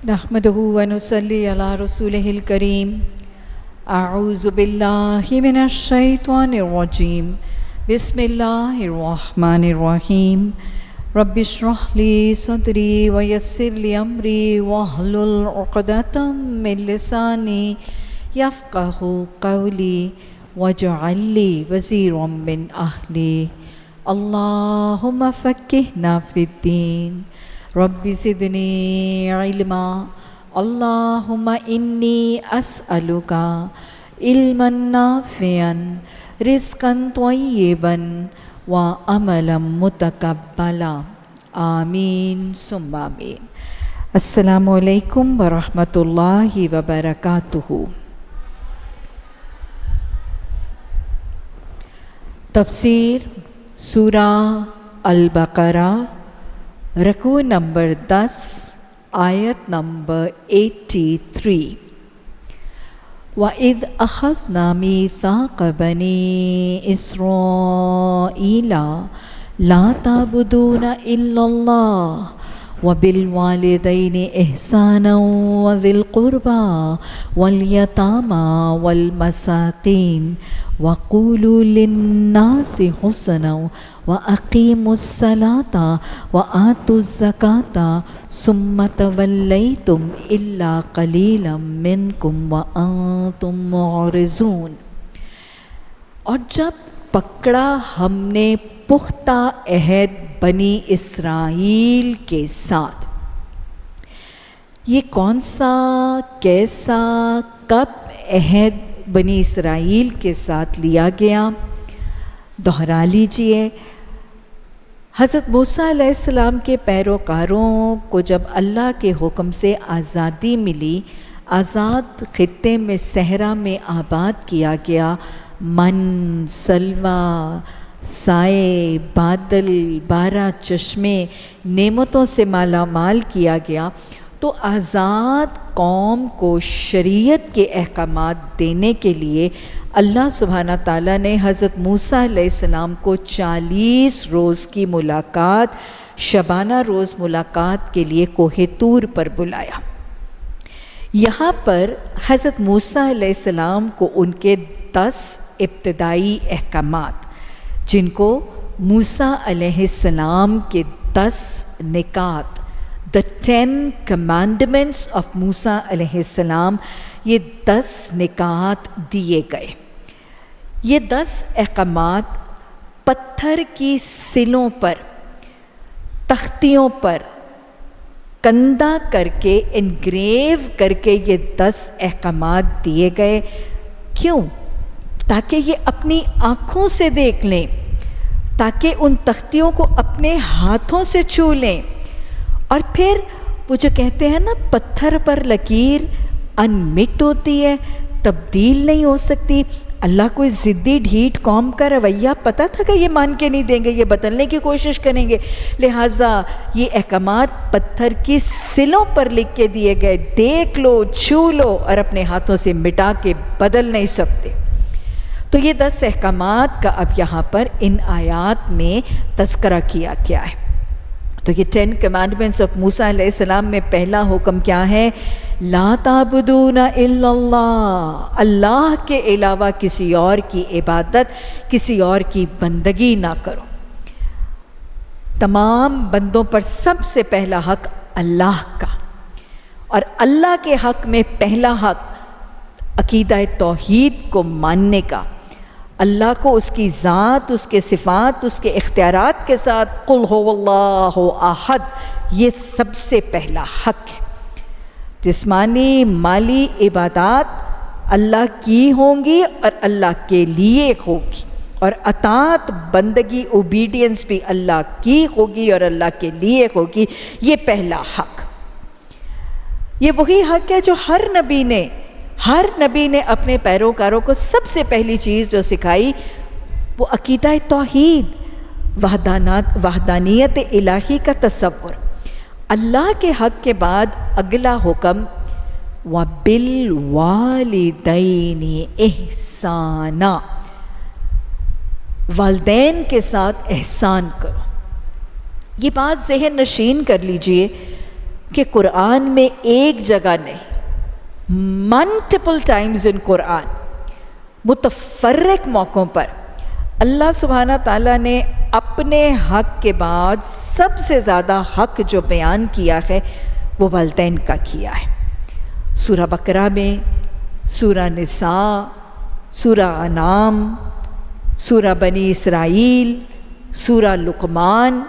نحمده ونصلي على رسوله الكريم. أعوذ بالله من الشيطان الرجيم. بسم الله الرحمن الرحيم. رب اشرح لي صدري ويسر لي أمري واحلل عقدة من لساني يفقهوا قولي واجعل لي وزيرا من أهلي. اللهم فقهنا في الدين. رب زدني علما. اللهم إني أسألك علما نافعا رزقا طيبا وعملا متقبلا. آمين ثم آمين. السلام علیکم ورحمۃ اللہ وبرکاتہ. تفسیر سورہ البقرہ، رکوع نمبر 10، آیت نمبر 83. وَإِذْ أَخَذْنَا مِيثَاقَ بَنِي إِسْرَائِيلَ لَا تَعْبُدُونَ إِلَّا اللَّهَ وَبِالْوَالِدَيْنِ إِحْسَانًا وَذِي الْقُرْبَى وَالْيَتَامَى وَالْمَسَاكِينِ وَقُولُوا لِلنَّاسِ حُسْنًا وَأَقِيمُوا الصَّلَاةَ وَآتُوا الزَّكَاةَ ثُمَّ تَوَلَّيْتُمْ إِلَّا قَلِيلًا مِّنْكُمْ وَأَنْتُمْ مُعْرِضُونَ. اور جب پکڑا ہم نے پختہ عہد بنی اسرائیل کے ساتھ. یہ کون سا، کیسا، کب عہد بنی اسرائیل کے ساتھ لیا گیا؟ دہرا لیجئے. حضرت موسیٰ علیہ السلام کے پیروکاروں کو جب اللہ کے حکم سے آزادی ملی، آزاد خطے میں صحرا میں آباد کیا گیا، من، سلوہ، سائے، بادل، 12 چشمے، نعمتوں سے مالا مال کیا گیا، تو آزاد قوم کو شریعت کے احکامات دینے کے لیے اللہ سبحانہ تعالیٰ نے حضرت موسیٰ علیہ السلام کو 40 روز کی ملاقات، شبانہ روز ملاقات کے لیے کوہ طور پر بلایا. یہاں پر حضرت موسیٰ علیہ السلام کو ان کے 10 ابتدائی احکامات، جن کو موسیٰ علیہ السلام کے 10 نکات، The 10 Commandments of موسیٰ علیہ السلام، یہ 10 نکات دیے گئے. یہ 10 احکامات پتھر کی سلوں پر، تختیوں پر کندہ کر کے، انگریو کر کے یہ 10 احکامات دیے گئے. کیوں؟ تاکہ یہ اپنی آنکھوں سے دیکھ لیں، تاکہ ان تختیوں کو اپنے ہاتھوں سے چھو لیں. اور پھر وہ جو کہتے ہیں نا، پتھر پر لکیر انمٹ ہوتی ہے، تبدیل نہیں ہو سکتی. اللہ کوئی ضدی ڈھیٹ قوم کا رویہ پتہ تھا کہ یہ مان کے نہیں دیں گے، یہ بدلنے کی کوشش کریں گے. لہٰذا یہ احکامات پتھر کی سلوں پر لکھ کے دیے گئے، دیکھ لو، چھو لو، اور اپنے ہاتھوں سے مٹا کے بدل نہیں سکتے. تو یہ 10 احکامات کا اب یہاں پر ان آیات میں تذکرہ کیا گیا ہے. تو یہ 10 Commandments of موسیٰ علیہ السلام میں پہلا حکم کیا ہے؟ لا تعبدون الا اللہ، اللہ کے علاوہ کسی اور کی عبادت، کسی اور کی بندگی نہ کرو. تمام بندوں پر سب سے پہلا حق اللہ کا، اور اللہ کے حق میں پہلا حق عقیدہ توحید کو ماننے کا. اللہ کو اس کی ذات، اس کے صفات، اس کے اختیارات کے ساتھ قل هو اللہ احد، یہ سب سے پہلا حق ہے. جسمانی، مالی عبادات اللہ کی ہوں گی اور اللہ کے لیے ہوگی، اور اطاعت، بندگی، اوبیڈینس بھی اللہ کی ہوگی اور اللہ کے لیے ہوگی. یہ پہلا حق. یہ وہی حق ہے جو ہر نبی نے اپنے پیروکاروں کو سب سے پہلی چیز جو سکھائی وہ عقیدہ توحید، وحدانیت الہی کا تصور. اللہ کے حق کے بعد اگلا حکم وَبِالْوَالِدَيْنِ إِحْسَانًا، والدین کے ساتھ احسان کرو. یہ بات ذہن نشین کر لیجئے. کہ قرآن میں ایک جگہ نہیں، ملٹیپل ٹائمز ان قرآن، متفرق موقعوں پر اللہ سبحانہ تعالیٰ نے اپنے حق کے بعد سب سے زیادہ حق جو بیان کیا ہے وہ والدین کا کیا ہے۔ سورہ بقرہ میں، سورہ نساء، سورہ انعام، سورہ بنی اسرائیل، سورہ لقمان،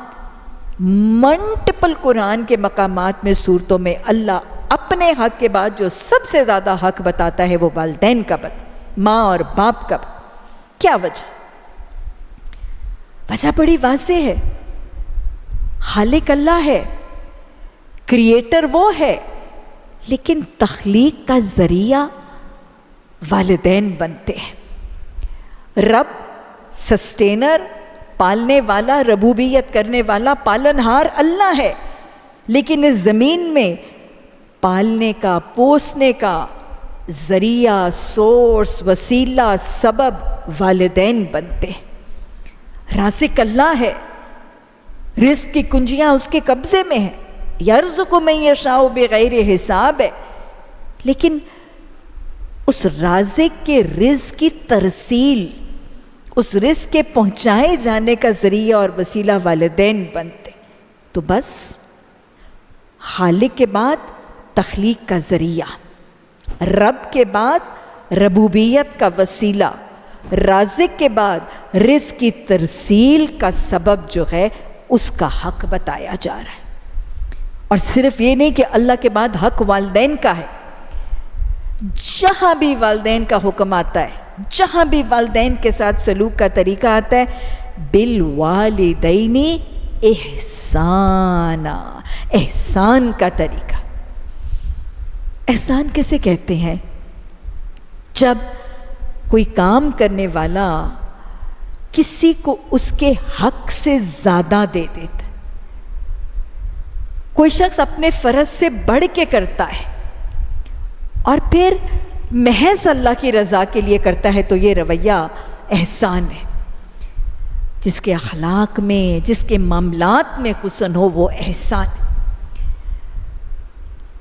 ملٹیپل قرآن کے مقامات میں، صورتوں میں اللہ اپنے حق کے بعد جو سب سے زیادہ حق بتاتا ہے وہ والدین کا ماں اور باپ کا۔ کیا وجہ؟ وجہ بڑی واضح ہے، خالق اللہ ہے، کریٹر وہ ہے، لیکن تخلیق کا ذریعہ والدین بنتے ہیں۔ رب سسٹینر، پالنے والا، ربوبیت کرنے والا، پالنہار اللہ ہے، لیکن اس زمین میں پالنے کا، پوسنے کا ذریعہ، سورس، وسیلہ، سبب والدین بنتے ہیں۔ رازق اللہ ہے، رزق کی کنجیاں اس کے قبضے میں ہیں، یرزق من یشاء بغیر حساب ہے، لیکن اس رازق کے رزق کی ترسیل، اس رزق کے پہنچائے جانے کا ذریعہ اور وسیلہ والدین بنتے۔ تو بس خالق کے بعد تخلیق کا ذریعہ، رب کے بعد ربوبیت کا وسیلہ، رازق کے بعد رزق کی ترسیل کا سبب جو ہے اس کا حق بتایا جا رہا ہے۔ اور صرف یہ نہیں کہ اللہ کے بعد حق والدین کا ہے، جہاں بھی والدین کا حکم آتا ہے، جہاں بھی والدین کے ساتھ سلوک کا طریقہ آتا ہے، بالوالدین احسانا، احسان کا طریقہ۔ احسان کسے کہتے ہیں؟ جب کوئی کام کرنے والا کسی کو اس کے حق سے زیادہ دے دیتا، کوئی شخص اپنے فرض سے بڑھ کے کرتا ہے اور پھر محض اللہ کی رضا کے لیے کرتا ہے، تو یہ رویہ احسان ہے۔ جس کے اخلاق میں، جس کے معاملات میں حسن ہو، وہ احسان ہے۔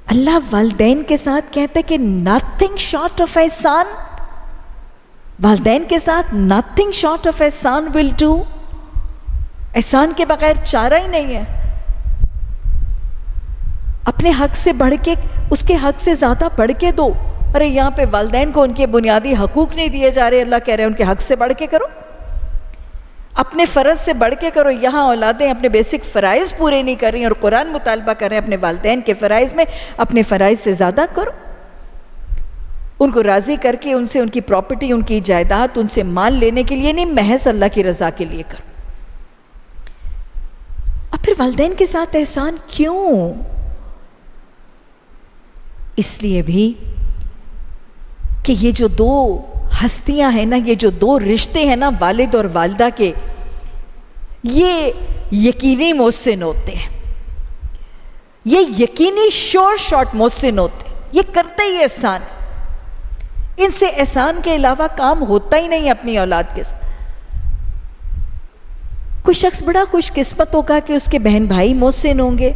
اللہ والدین کے ساتھ کہتا ہے کہ nothing short of احسان، والدین کے ساتھ nothing short of Ehsan will do۔ احسان کے بغیر چارہ ہی نہیں ہے۔ اپنے حق سے بڑھ کے، اس کے حق سے زیادہ بڑھ کے دو۔ ارے یہاں پہ والدین کو ان کے بنیادی حقوق نہیں دیے جا رہے، اللہ کہہ رہے ہیں ان کے حق سے بڑھ کے کرو، اپنے فرض سے بڑھ کے کرو۔ یہاں اولادیں اپنے بیسک فرائض پورے نہیں کر رہی اور قرآن مطالبہ کر رہے ہیں اپنے والدین کے فرائض میں اپنے فرائض سے زیادہ کرو، ان کو راضی کر کے ان سے ان کی پراپرٹی، ان کی جائیداد، ان سے مال لینے کے لیے نہیں، محض اللہ کی رضا کے لیے کرو۔ اور پھر والدین کے ساتھ احسان کیوں؟ اس لیے بھی کہ یہ جو دو ہستیاں ہیں نا، یہ جو دو رشتے ہیں نا والد اور والدہ کے، یہ یقینی محسن ہوتے ہیں، یہ یقینی شور شارٹ محسن ہوتے ہیں، یہ کرتے ہی احسان، ان سے احسان کے علاوہ کام ہوتا ہی نہیں اپنی اولاد کے ساتھ۔ کوئی شخص بڑا خوش قسمت ہوگا کہ اس کے بہن بھائی محسن ہوں گے،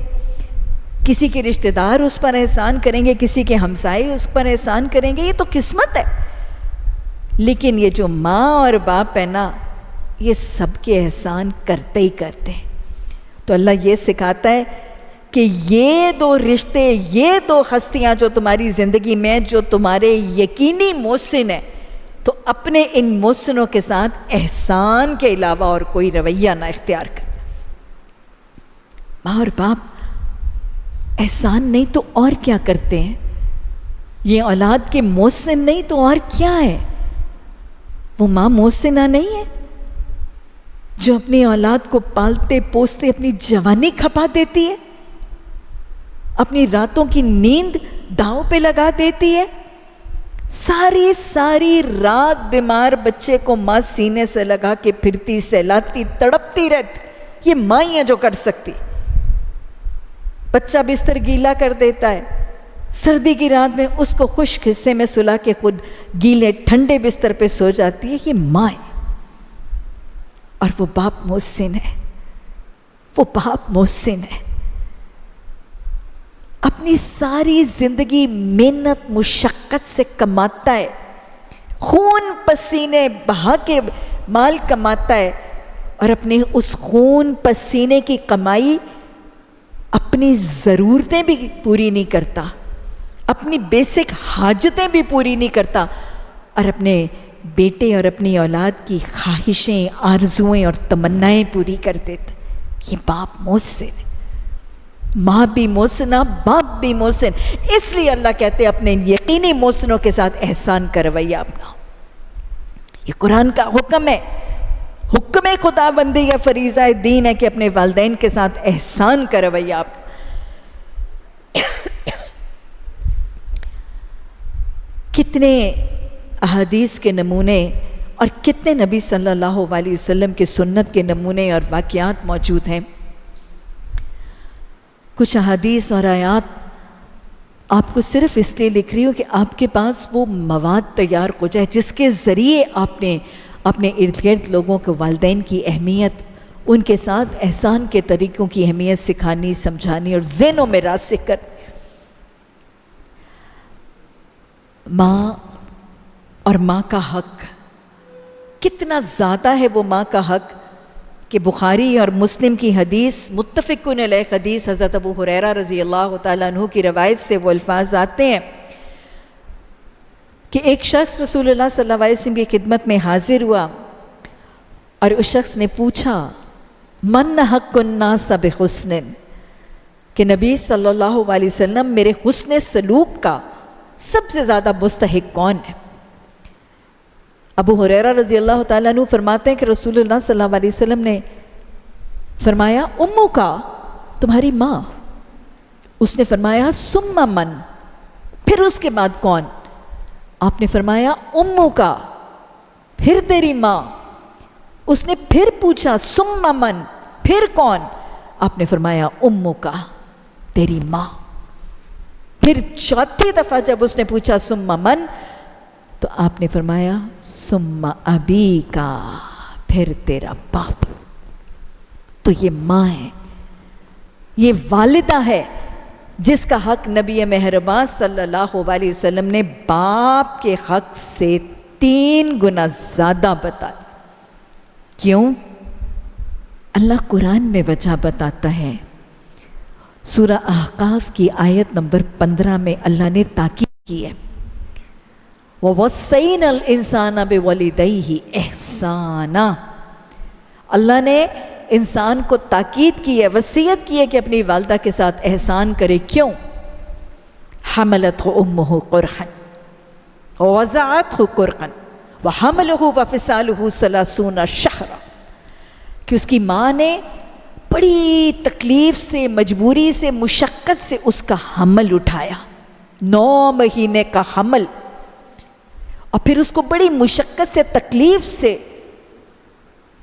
کسی کے رشتہ دار اس پر احسان کریں گے، کسی کے ہمسائے اس پر احسان کریں گے، یہ تو قسمت ہے۔ لیکن یہ جو ماں اور باپ ہے نا، یہ سب کے احسان کرتے ہی کرتے ہیں۔ تو اللہ یہ سکھاتا ہے کہ یہ دو رشتے، یہ دو ہستیاں جو تمہاری زندگی میں، جو تمہارے یقینی محسن ہیں، تو اپنے ان محسنوں کے ساتھ احسان کے علاوہ اور کوئی رویہ نہ اختیار کر۔ ماں اور باپ احسان نہیں تو اور کیا کرتے ہیں؟ یہ اولاد کے محسن نہیں تو اور کیا ہے؟ وہ ماں محسنہ نہیں ہے جو اپنی اولاد کو پالتے پوستے اپنی جوانی کھپا دیتی ہے، اپنی راتوں کی نیند داؤ پہ لگا دیتی ہے، ساری رات بیمار بچے کو ماں سینے سے لگا کے پھرتی، سہلاتی، تڑپتی رہتی۔ یہ ماں ہی ہے جو کر سکتی۔ بچہ بستر گیلا کر دیتا ہے، سردی کی رات میں اس کو خشک حصے میں سلا کے خود گیلے ٹھنڈے بستر پہ سو جاتی ہے، یہ ماں ہے۔ اور وہ باپ محسن ہے، وہ باپ محسن ہے۔ اپنی ساری زندگی محنت مشقت سے کماتا ہے، خون پسینے بہا کے مال کماتا ہے، اور اپنے اس خون پسینے کی کمائی اپنی ضرورتیں بھی پوری نہیں کرتا، اپنی بیسک حاجتیں بھی پوری نہیں کرتا، اور اپنے بیٹے اور اپنی اولاد کی خواہشیں، آرزوئیں اور تمنائیں پوری کر دیتا۔ یہ باپ محسن ہے، ماں بھی محسنہ، باپ بھی محسن۔ اس لیے اللہ کہتے ہیں اپنے یقینی محسنوں کے ساتھ احسان کا رویہ اپناؤ۔ یہ قرآن کا حکم ہے، حکم خدا بندی یا فریضہ دین ہے کہ اپنے والدین کے ساتھ احسان کا رویہ اپناؤ۔ کتنے احادیث کے نمونے اور کتنے نبی صلی اللہ علیہ وسلم کے سنت کے نمونے اور واقعات موجود ہیں۔ کچھ احادیث اور آیات آپ کو صرف اس لیے لکھ رہی ہوں کہ آپ کے پاس وہ مواد تیار ہو جائے جس کے ذریعے آپ نے اپنے ارد گرد لوگوں کو والدین کی اہمیت، ان کے ساتھ احسان کے طریقوں کی اہمیت سکھانی، سمجھانی اور ذہنوں میں راسخ کر۔ ماں اور ماں کا حق کتنا زیادہ ہے، وہ ماں کا حق کہ بخاری اور مسلم کی حدیث، متفقون علیہ حدیث، حضرت ابو ہریرہ رضی اللہ تعالیٰ عنہ کی روایت سے وہ الفاظ آتے ہیں کہ ایک شخص رسول اللہ صلی اللہ علیہ وسلم کی خدمت میں حاضر ہوا اور اس شخص نے پوچھا من حق الناس بحسن، کہ نبی صلی اللہ علیہ وسلم میرے حسن سلوک کا سب سے زیادہ مستحق کون ہے؟ ابو ہریرہ رضی اللہ تعالیٰ عنہ فرماتے ہیں کہ رسول اللہ صلی اللہ علیہ وسلم نے فرمایا امو کا، تمہاری ماں۔ اس نے فرمایا ثم من، پھر اس کے بعد کون؟ آپ نے فرمایا امو کا، پھر تیری ماں۔ اس نے پھر پوچھا ثم من، پھر کون؟ آپ نے فرمایا امو کا، تیری ماں۔ پھر چوتھی دفعہ جب اس نے پوچھا ثم من، تو آپ نے فرمایا ثم ابی کا، پھر تیرا باپ۔ تو یہ ماں ہے، یہ والدہ ہے جس کا حق نبی مہربان صلی اللہ علیہ وسلم نے باپ کے حق سے 3 گنا زیادہ بتایا۔ کیوں؟ اللہ قرآن میں وجہ بتاتا ہے۔ سورہ احقاف کی آیت نمبر 15 میں اللہ نے تاکید کی ہے وَوَصَّيْنَا الْإِنسَانَ بِوَالِدَيْهِ إِحْسَانًا۔ اللہ نے انسان کو تاکید کی ہے، وصیت کی ہے کہ اپنی والدہ کے ساتھ احسان کرے۔ کیوں؟ حَمَلَتْهُ أُمُّهُ كُرْحًا وَوَضَعَتْهُ كُرْحًا وَحَمْلُهُ وَفِصَالُهُ 30 شَهْرًا، کہ اس کی ماں نے بڑی تکلیف سے، مجبوری سے، مشقت سے اس کا حمل اٹھایا، 9 مہینے کا حمل، اور پھر اس کو بڑی مشقت سے، تکلیف سے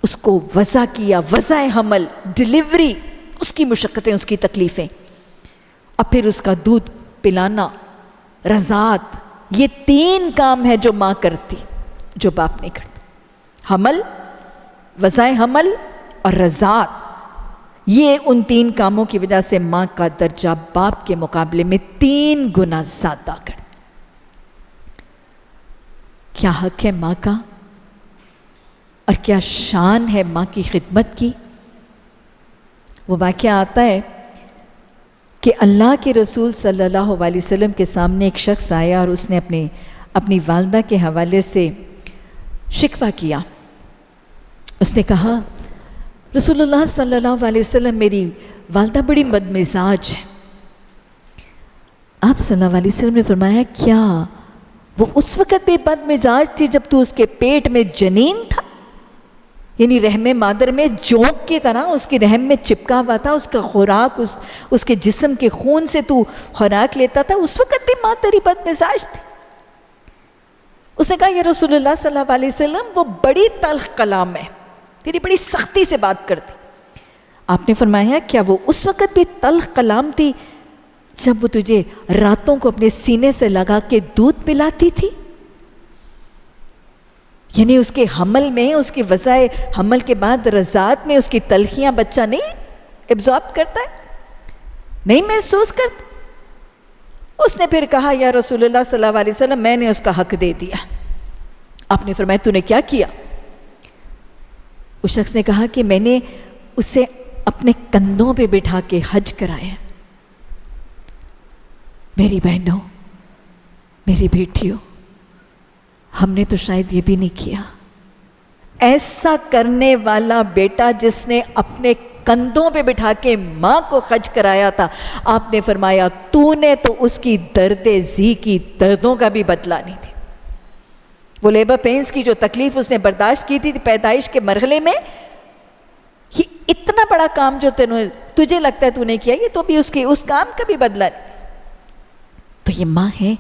اس کو وضع کیا، وضع حمل، ڈیلیوری، اس کی مشقتیں، اس کی تکلیفیں، اور پھر اس کا دودھ پلانا، رضاعت۔ یہ 3 کام ہے جو ماں کرتی، جو باپ نہیں کرتا۔ حمل، وضع حمل اور رضاعت، یہ ان 3 کاموں کی وجہ سے ماں کا درجہ باپ کے مقابلے میں 3 گنا زیادہ کر۔ کیا حق ہے ماں کا اور کیا شان ہے ماں کی خدمت کی۔ وہ واقعہ آتا ہے کہ اللہ کے رسول صلی اللہ علیہ وسلم کے سامنے ایک شخص آیا اور اس نے اپنی والدہ کے حوالے سے شکوہ کیا۔ اس نے کہا رسول اللہ صلی اللہ علیہ وسلم میری والدہ بڑی بدمزاج ہے۔ آپ صلی اللہ علیہ وسلم نے فرمایا کیا وہ اس وقت بھی بدمزاج تھی جب تو اس کے پیٹ میں جنین تھا؟ یعنی رحم مادر میں جونک کی طرح اس کی رحم میں چپکا ہوا تھا، اس کا خوراک اس کے جسم کے خون سے تو خوراک لیتا تھا، اس وقت بھی ماں تیری بدمزاج تھی؟ اس نے کہا یا رسول اللہ صلی اللہ علیہ وسلم وہ بڑی تلخ کلام ہے، تیری بڑی سختی سے بات کرتی۔ آپ نے فرمایا کیا وہ اس وقت بھی تلخ کلام تھی جب وہ تجھے راتوں کو اپنے سینے سے لگا کے دودھ پلاتی تھی؟ یعنی اس کے حمل میں، اس کی وضع حمل کے بعد رضاعت میں اس کی تلخیاں بچہ نہیں ایبزارب کرتا ہے، نہیں محسوس کرتا؟ اس نے پھر کہا یا رسول اللہ صلی اللہ علیہ وسلم میں نے اس کا حق دے دیا۔ آپ نے فرمایا تو نے کیا کیا؟ اس شخص نے کہا کہ میں نے اسے اپنے کندھوں پہ بٹھا کے حج کرایا۔ میری بہنوں، میری بیٹیوں، ہم نے تو شاید یہ بھی نہیں کیا۔ ایسا کرنے والا بیٹا جس نے اپنے کندھوں پہ بٹھا کے ماں کو حج کرایا تھا، آپ نے فرمایا تو نے تو اس کی درد ذی کی دردوں کا بھی بدلہ نہیں دی۔ وہ لیبر پینس کی جو تکلیف اس نے برداشت کی تھی پیدائش کے مرحلے میں، یہ اتنا بڑا کام جو تجھے لگتا ہے تو نے کیا، یہ تو بھی اس کام کا بھی بدلہ نہیں۔ تو یہ ماں ہے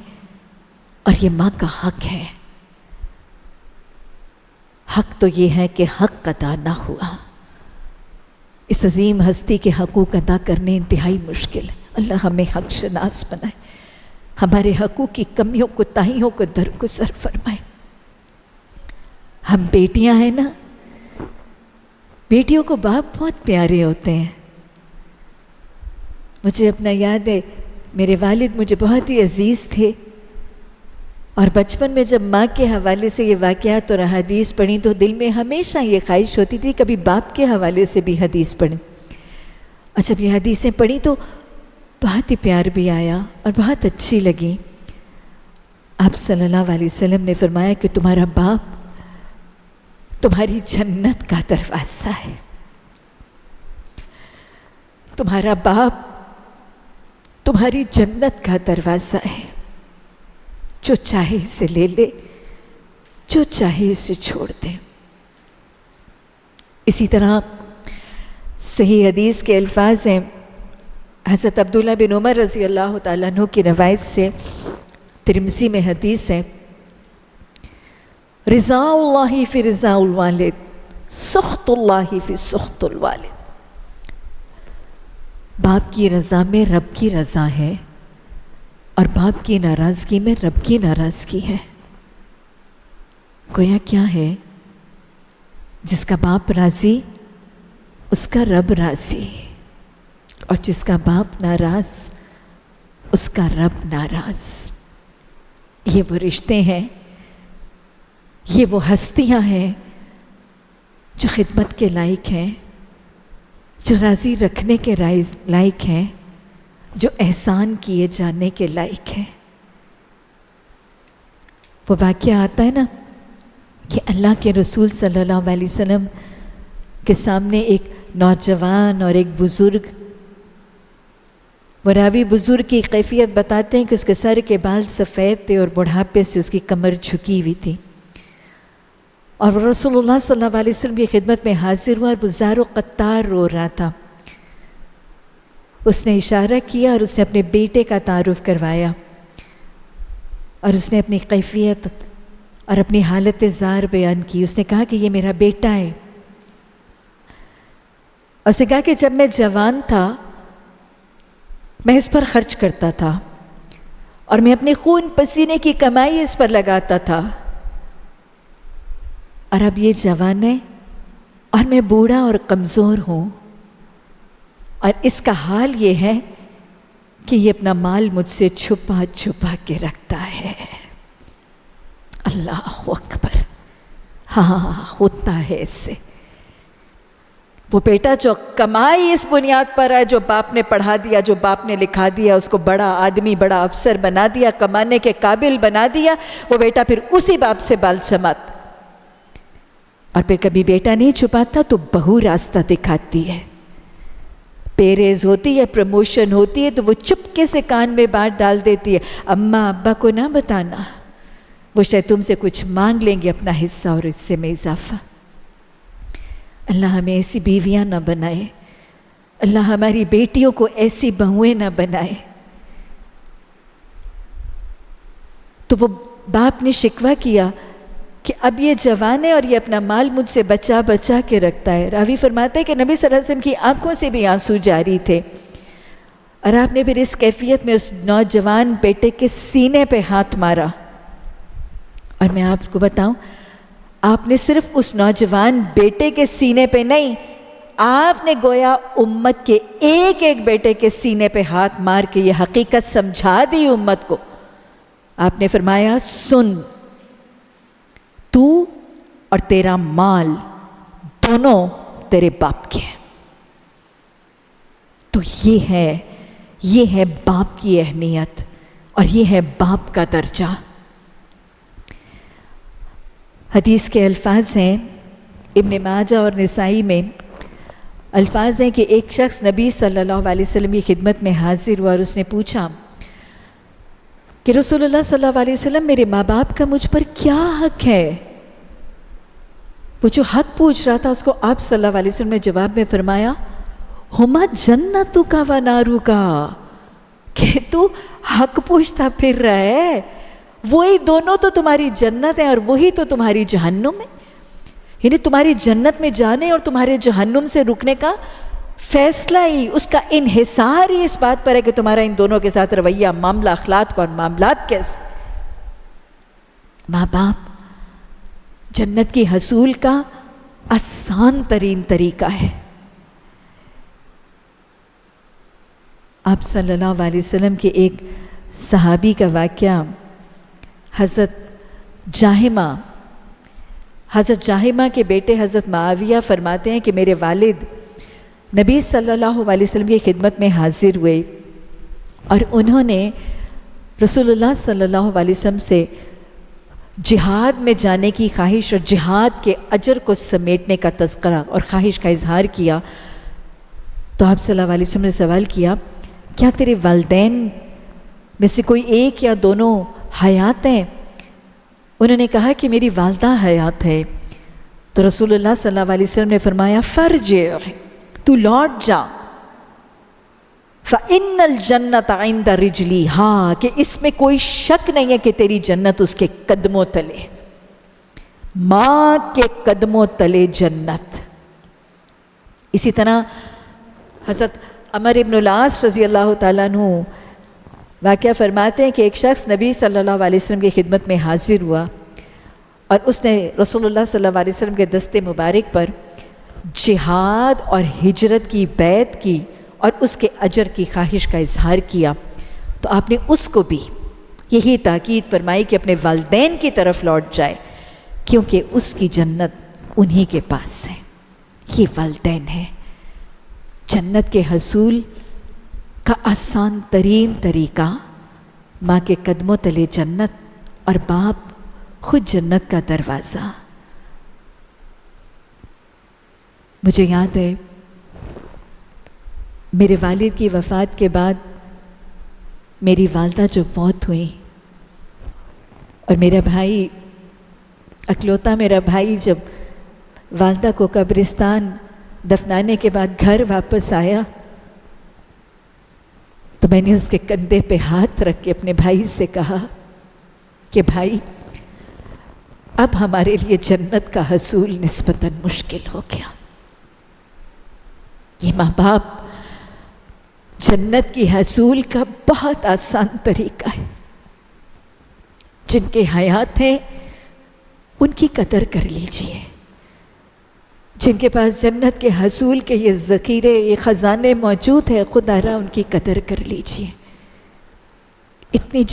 اور یہ ماں کا حق ہے۔ حق تو یہ ہے کہ حق ادا نہ ہوا۔ اس عظیم ہستی کے حقوق ادا کرنے انتہائی مشکل ہے۔ اللہ ہمیں حق شناس بنائے، ہمارے حقوق کی کمیوں کوتاہیوں کو درگزر فرمائے۔ ہم بیٹیاں ہیں نا، بیٹیوں کو باپ بہت پیارے ہوتے ہیں۔ مجھے اپنا یاد ہے، میرے والد مجھے بہت ہی عزیز تھے، اور بچپن میں جب ماں کے حوالے سے یہ واقعات اور احادیث پڑھی تو دل میں ہمیشہ یہ خواہش ہوتی تھی کبھی باپ کے حوالے سے بھی حدیث پڑھیں۔ اور جب یہ حدیثیں پڑھی تو بہت ہی پیار بھی آیا اور بہت اچھی لگی۔ آپ صلی اللہ علیہ وسلم نے فرمایا کہ تمہارا باپ تمہاری جنت کا دروازہ ہے، تمہارا باپ تمہاری جنت کا دروازہ ہے، جو چاہے اسے لے لے، جو چاہے اسے چھوڑ دے۔ اسی طرح صحیح حدیث کے الفاظ ہیں، حضرت عبداللہ بن عمر رضی اللہ تعالیٰ عنہ کی روایت سے، ترمذی میں حدیث ہے، رضا اللہ فی رضا الوالد، سخط اللہ فی سخط الوالد۔ باپ کی رضا میں رب کی رضا ہے، اور باپ کی ناراضگی میں رب کی ناراضگی ہے۔ گویا کیا ہے، جس کا باپ راضی اس کا رب راضی، اور جس کا باپ ناراض اس کا رب ناراض۔ یہ وہ رشتے ہیں، یہ وہ ہستیاں ہیں جو خدمت کے لائق ہیں، جو راضی رکھنے کے لائق ہیں، جو احسان کیے جانے کے لائق ہیں۔ وہ واقعہ آتا ہے نا کہ اللہ کے رسول صلی اللہ علیہ وسلم کے سامنے ایک نوجوان اور ایک بزرگ، وہ راوی بزرگ کی کیفیت بتاتے ہیں کہ اس کے سر کے بال سفید تھے اور بڑھاپے سے اس کی کمر جھکی ہوئی تھی، اور رسول اللہ صلی اللہ علیہ وسلم کی خدمت میں حاضر ہوا، اور وہ زار و قطار رو رہا تھا۔ اس نے اشارہ کیا اور اس نے اپنے بیٹے کا تعارف کروایا، اور اس نے اپنی کیفیت اور اپنی حالت زار بیان کی۔ اس نے کہا کہ یہ میرا بیٹا ہے۔ اس نے کہا کہ جب میں جوان تھا میں اس پر خرچ کرتا تھا، اور میں اپنے خون پسینے کی کمائی اس پر لگاتا تھا، اور اب یہ جوان ہے اور میں بوڑھا اور کمزور ہوں، اور اس کا حال یہ ہے کہ یہ اپنا مال مجھ سے چھپا چھپا کے رکھتا ہے۔ اللہ اکبر! ہاں ہوتا ہے اس سے۔ وہ بیٹا جو کمائی اس بنیاد پر ہے، جو باپ نے پڑھا دیا، جو باپ نے لکھا دیا، اس کو بڑا آدمی، بڑا افسر بنا دیا، کمانے کے قابل بنا دیا، وہ بیٹا پھر اسی باپ سے بال چماتا، اور پھر کبھی بیٹا نہیں چھپاتا تو بہو راستہ دکھاتی ہے، پیریز ہوتی ہے، پروموشن ہوتی ہے، تو وہ چپکے سے کان میں بات ڈال دیتی ہے، اماں ابا کو نہ بتانا، وہ شاید تم سے کچھ مانگ لیں گے اپنا حصہ اور اس سے میں اضافہ۔ اللہ ہمیں ایسی بیویاں نہ بنائے، اللہ ہماری بیٹیوں کو ایسی بہویں نہ بنائے۔ تو وہ باپ نے شکوہ کیا کہ اب یہ جوان ہے اور یہ اپنا مال مجھ سے بچا بچا کے رکھتا ہے۔ راوی فرماتا ہے کہ نبی صلی اللہ علیہ وسلم کی آنکھوں سے بھی آنسو جاری تھے، اور آپ نے پھر اس کیفیت میں اس نوجوان بیٹے کے سینے پہ ہاتھ مارا۔ اور میں آپ کو بتاؤں، آپ نے صرف اس نوجوان بیٹے کے سینے پہ نہیں، آپ نے گویا امت کے ایک ایک بیٹے کے سینے پہ ہاتھ مار کے یہ حقیقت سمجھا دی امت کو. آپ نے فرمایا سن، تو اور تیرا مال دونوں تیرے باپ کے ہیں. تو یہ ہے باپ کی اہمیت اور یہ ہے باپ کا درجہ. حدیث کے الفاظ ہیں ابن ماجہ اور نسائی میں، الفاظ ہیں کہ ایک شخص نبی صلی اللہ علیہ وسلم کی خدمت میں حاضر ہوا اور اس نے پوچھا کہ رسول اللہ صلی اللہ علیہ وسلم میرے ماں باپ کا مجھ پر کیا حق ہے؟ وہ جو حق پوچھ رہا تھا اس کو آپ صلی اللہ علیہ وسلم نے جواب میں فرمایا ہما جنتک و نارک، کہ تو حق پوچھتا پھر رہا ہے، وہی دونوں تو تمہاری جنت ہیں اور وہی تو تمہاری جہنم ہے. یعنی تمہاری جنت میں جانے اور تمہارے جہنم سے رکنے کا فیصلہ ہی، اس کا انحصار ہی اس بات پر ہے کہ تمہارا ان دونوں کے ساتھ رویہ، معاملہ اخلاق اور معاملات کیسے. ماں باپ جنت کی حصول کا آسان ترین طریقہ ہے. آپ صلی اللہ علیہ وسلم کے ایک صحابی کا واقعہ، حضرت جاہمہ کے بیٹے حضرت معاویہ فرماتے ہیں کہ میرے والد نبی صلی اللہ علیہ وسلم کی خدمت میں حاضر ہوئے اور انہوں نے رسول اللہ صلی اللہ علیہ وسلم سے جہاد میں جانے کی خواہش اور جہاد کے اجر کو سمیٹنے کا تذکرہ اور خواہش کا اظہار کیا. تو آپ صلی اللہ علیہ وسلم نے سوال کیا کیا تیرے والدین میں سے کوئی ایک یا دونوں حیات ہیں؟ انہوں نے کہا کہ میری والدہ حیات ہے. تو رسول اللہ صلی اللہ علیہ وسلم نے فرمایا فرجع، تو لوٹ جا، فَإِنَّ الْجَنَّةَ عِنْدَ رِجْلِي، ہاں کہ اس میں کوئی شک نہیں ہے کہ تیری جنت اس کے قدموں تلے، ماں کے قدموں تلے جنت. اسی طرح حضرت عمر ابن العاص رضی اللہ تعالیٰ عنہ واقعہ فرماتے ہیں کہ ایک شخص نبی صلی اللہ علیہ وسلم کی خدمت میں حاضر ہوا اور اس نے رسول اللہ صلی اللہ علیہ وسلم کے دست مبارک پر جہاد اور ہجرت کی بیعت کی اور اس کے اجر کی خواہش کا اظہار کیا. تو آپ نے اس کو بھی یہی تاکید فرمائی کہ اپنے والدین کی طرف لوٹ جائے کیونکہ اس کی جنت انہی کے پاس ہے. یہ والدین ہے. جنت کے حصول کا آسان ترین طریقہ ماں کے قدموں تلے جنت اور باپ خود جنت کا دروازہ. مجھے یاد ہے میرے والد کی وفات کے بعد میری والدہ جو فوت ہوئی اور میرا بھائی اکلوتا میرا بھائی جب والدہ کو قبرستان دفنانے کے بعد گھر واپس آیا تو میں نے اس کے کندھے پہ ہاتھ رکھ کے اپنے بھائی سے کہا کہ بھائی اب ہمارے لیے جنت کا حصول نسبتاً مشکل ہو گیا. یہ ماں باپ جنت کی حصول کا بہت آسان طریقہ ہے. جن کے حیات ہیں ان کی قدر کر لیجئے. جن کے پاس جنت کے حصول کے یہ ذخیرے یہ خزانے موجود ہیں خدا را ان کی قدر کر لیجئے. اتنی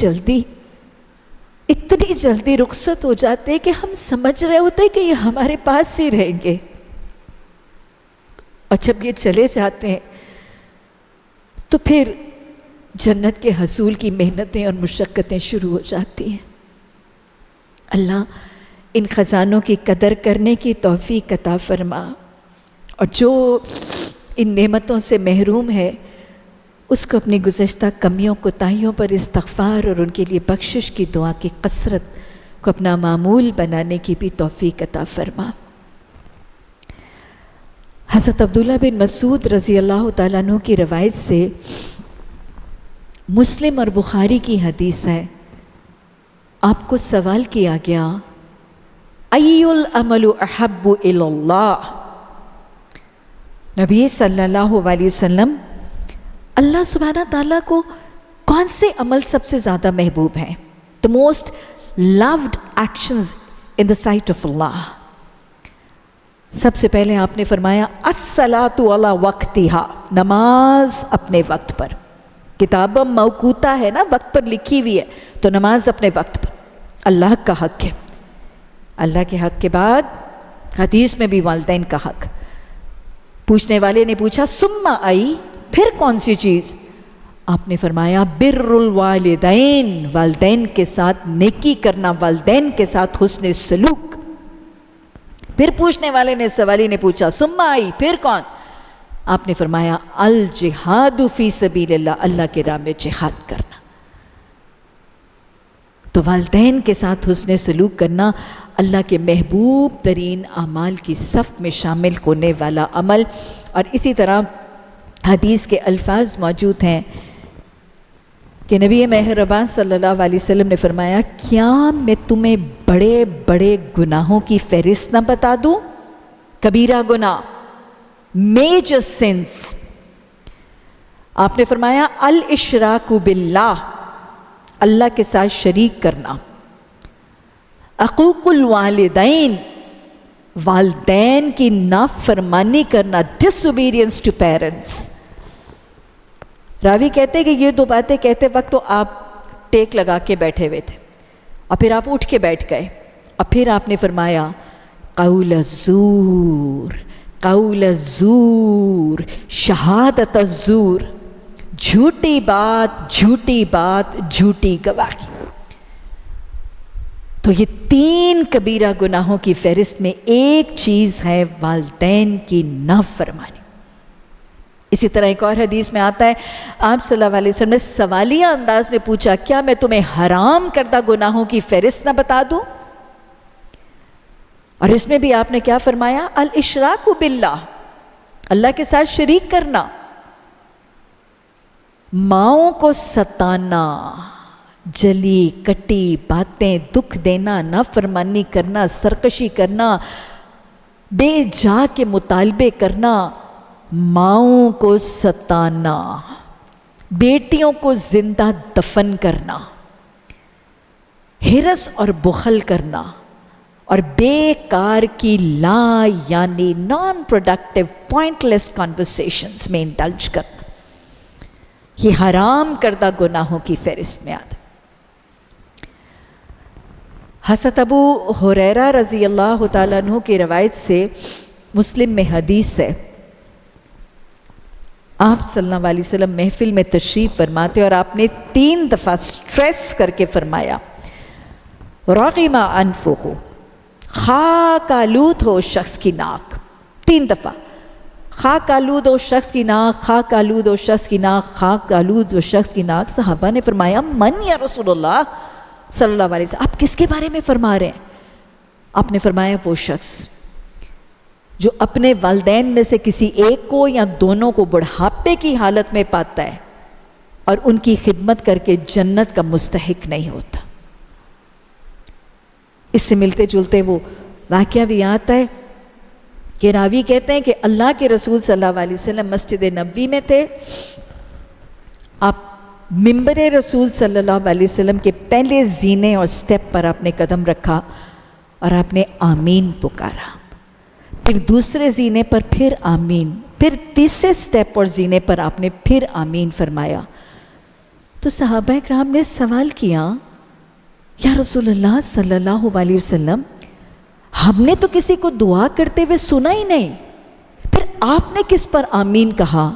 جلدی رخصت ہو جاتے کہ ہم سمجھ رہے ہوتے کہ یہ ہمارے پاس ہی رہیں گے اور جب یہ چلے جاتے ہیں تو پھر جنت کے حصول کی محنتیں اور مشقتیں شروع ہو جاتی ہیں. اللہ ان خزانوں کی قدر کرنے کی توفیق عطا فرما اور جو ان نعمتوں سے محروم ہے اس کو اپنی گزشتہ کمیوں کوتاہیوں پر استغفار اور ان کے لیے بخشش کی دعا کی کثرت کو اپنا معمول بنانے کی بھی توفیق عطا فرما. حضرت عبداللہ بن مسعود رضی اللہ تعالیٰ عنہ کی روایت سے مسلم اور بخاری کی حدیث ہے. آپ کو سوال کیا گیا ای العمل احب الی اللہ. نبی صلی اللہ علیہ وسلم اللہ سبحانہ تعالیٰ کو کون سے عمل سب سے زیادہ محبوب ہیں؟ the most loved actions in the sight of Allah. سب سے پہلے آپ نے فرمایا الصلاۃ علی وقتہا، نماز اپنے وقت پر. کتاب موقوتا ہے نا، وقت پر لکھی ہوئی ہے، تو نماز اپنے وقت پر. اللہ کا حق ہے. اللہ کے حق کے بعد حدیث میں بھی والدین کا حق. پوچھنے والے نے پوچھا ثم آئی، پھر کون سی چیز؟ آپ نے فرمایا بر الوالدین، والدین کے ساتھ نیکی کرنا، والدین کے ساتھ حسن سلوک. پھر پوچھنے والے نے، سوالی نے پوچھا ثم آئی، پھر کون؟ آپ نے فرمایا الجہاد فی سبیل اللہ، اللہ کے راہ میں جہاد کرنا. تو والدین کے ساتھ حسن سلوک کرنا اللہ کے محبوب ترین اعمال کی صف میں شامل ہونے والا عمل. اور اسی طرح حدیث کے الفاظ موجود ہیں کہ نبی مہربان صلی اللہ علیہ وسلم نے فرمایا کیا میں تمہیں بڑے بڑے گناہوں کی فہرست نہ بتا دوں؟ کبیرہ گناہ، میجر سنس. آپ نے فرمایا الاشراک باللہ، اللہ کے ساتھ شریک کرنا. عقوق الوالدین، والدین کی نافرمانی کرنا، ڈس اوبیڈینس ٹو پیرنٹس. راوی کہتے ہیں کہ یہ دو باتیں کہتے وقت تو آپ ٹیک لگا کے بیٹھے ہوئے تھے، اور پھر آپ اٹھ کے بیٹھ گئے، اور پھر آپ نے فرمایا قول الزور، قول الزور، شہادت الزور، جھوٹی بات، جھوٹی بات، جھوٹی گواہی. تو یہ تین کبیرہ گناہوں کی فہرست میں ایک چیز ہے والدین کی نافرمانی. اسی طرح ایک اور حدیث میں آتا ہے آپ صلی اللہ علیہ وسلم نے سوالیہ انداز میں پوچھا کیا میں تمہیں حرام کردہ گناہوں کی فہرست نہ بتا دوں؟ اور اس میں بھی آپ نے کیا فرمایا؟ الاشراک باللہ، اللہ کے ساتھ شریک کرنا. ماؤں کو ستانا، جلی کٹی باتیں، دکھ دینا، نافرمانی کرنا، سرکشی کرنا، بے جا کے مطالبے کرنا، ماؤں کو ستانا، بیٹیوں کو زندہ دفن کرنا، ہرس اور بخل کرنا، اور بیکار کی لا یعنی نان پروڈکٹیو پوائنٹ لیس کانورسیشنز میں انڈلج کرنا، یہ حرام کردہ گناہوں کی فہرست میں آتا. حضرت ابو ہریرہ رضی اللہ تعالیٰ عنہ کی روایت سے مسلم میں حدیث ہے، آپ صلی اللہ علیہ وسلم محفل میں تشریف فرماتے اور آپ نے 3 دفعہ سٹریس کر کے فرمایا رغم انفہ، خاک آلود ہو شخص کی ناک. 3 دفعہ خاک آلود ہو شخص کی ناک، خاک آلود ہو شخص کی ناک، خاک آلود ہو شخص کی ناک. صحابہ نے فرمایا من یا رسول اللہ صلی اللہ علیہ وسلم، آپ کس کے بارے میں فرما رہے ہیں؟ آپ نے فرمایا وہ شخص جو اپنے والدین میں سے کسی ایک کو یا دونوں کو بڑھاپے کی حالت میں پاتا ہے اور ان کی خدمت کر کے جنت کا مستحق نہیں ہوتا. اس سے ملتے جلتے وہ واقعہ بھی آتا ہے کہ راوی کہتے ہیں کہ اللہ کے رسول صلی اللہ علیہ وسلم مسجد نبوی میں تھے. آپ ممبر رسول صلی اللہ علیہ وسلم کے پہلے زینے اور سٹیپ پر آپ نے قدم رکھا اور آپ نے آمین پکارا. پھر دوسرے زینے پر پھر آمین، پھر تیسرے سٹیپ اور زینے پر آپ نے پھر آمین فرمایا. تو صحابہ کرام نے سوال کیا یا رسول اللہ صلی اللہ علیہ وسلم، ہم نے تو کسی کو دعا کرتے ہوئے سنا ہی نہیں، پھر آپ نے کس پر آمین کہا؟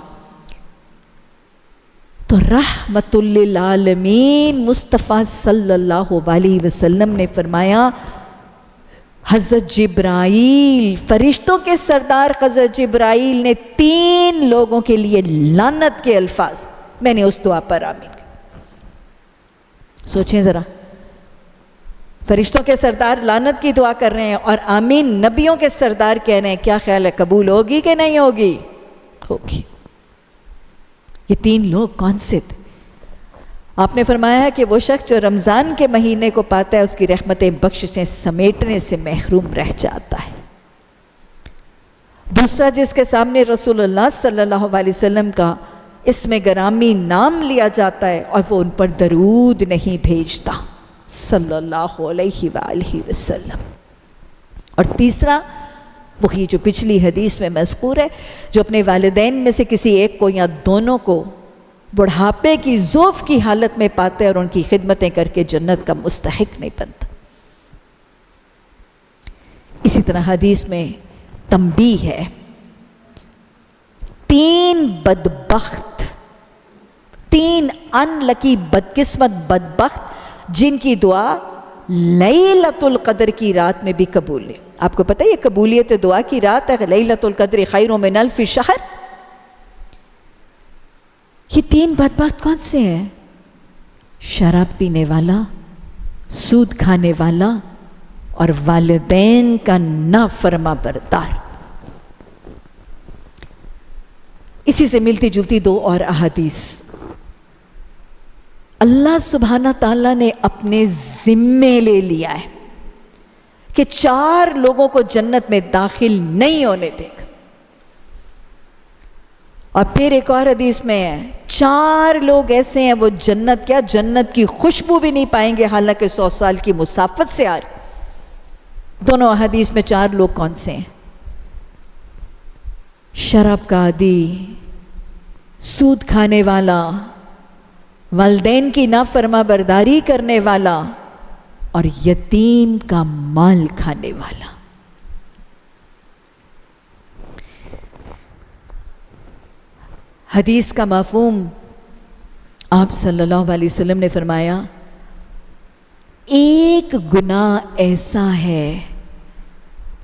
تو رحمت للعالمین مصطفیٰ صلی اللہ علیہ وسلم نے فرمایا حضرت جبرائیل، فرشتوں کے سردار حضرت جبرائیل نے 3 لوگوں کے لیے لعنت کے الفاظ، میں نے اس دعا پر آمین. سوچیں ذرا، فرشتوں کے سردار لعنت کی دعا کر رہے ہیں اور آمین نبیوں کے سردار کہہ رہے ہیں. کیا خیال ہے قبول ہوگی کہ نہیں ہوگی؟ ہوگی. یہ 3 لوگ کون سے تھے؟ آپ نے فرمایا کہ وہ شخص جو رمضان کے مہینے کو پاتا ہے اس کی رحمتیں بخششیں سمیٹنے سے محروم رہ جاتا ہے. دوسرا جس کے سامنے رسول اللہ صلی اللہ علیہ وسلم کا اسم گرامی نام لیا جاتا ہے اور وہ ان پر درود نہیں بھیجتا صلی اللہ علیہ وآلہ وسلم. اور تیسرا وہی جو پچھلی حدیث میں مذکور ہے، جو اپنے والدین میں سے کسی ایک کو یا دونوں کو بڑھاپے کی ضعف کی حالت میں پاتے اور ان کی خدمتیں کر کے جنت کا مستحق نہیں بنتا۔ اسی طرح حدیث میں تنبیہ ہے، 3 بدبخت، 3 انلکی بدقسمت بدبخت جن کی دعا لیلۃ القدر کی رات میں بھی قبول ہے۔ آپ کو پتہ ہے یہ قبولیت دعا کی رات ہے، لیلۃ القدر خیر من الف شہر۔ یہ 3 بدبخت کون سے ہیں؟ شراب پینے والا، سود کھانے والا اور والدین کا نافرما بردار۔ اسی سے ملتی جلتی 2 اور احادیث۔ اللہ سبحانہ تعالیٰ نے اپنے ذمے لے لیا ہے کہ 4 لوگوں کو جنت میں داخل نہیں ہونے دے گا۔ اور پھر ایک اور حدیث میں ہے 4 لوگ ایسے ہیں وہ جنت کیا جنت کی خوشبو بھی نہیں پائیں گے حالانکہ 100 سال کی مسافت سے آ رہے۔ دونوں حدیث میں 4 لوگ کون سے ہیں؟ شراب کا عادی، سود کھانے والا، والدین کی نافرما برداری کرنے والا اور یتیم کا مال کھانے والا۔ حدیث کا مفہوم آپ صلی اللہ علیہ وسلم نے فرمایا، ایک گناہ ایسا ہے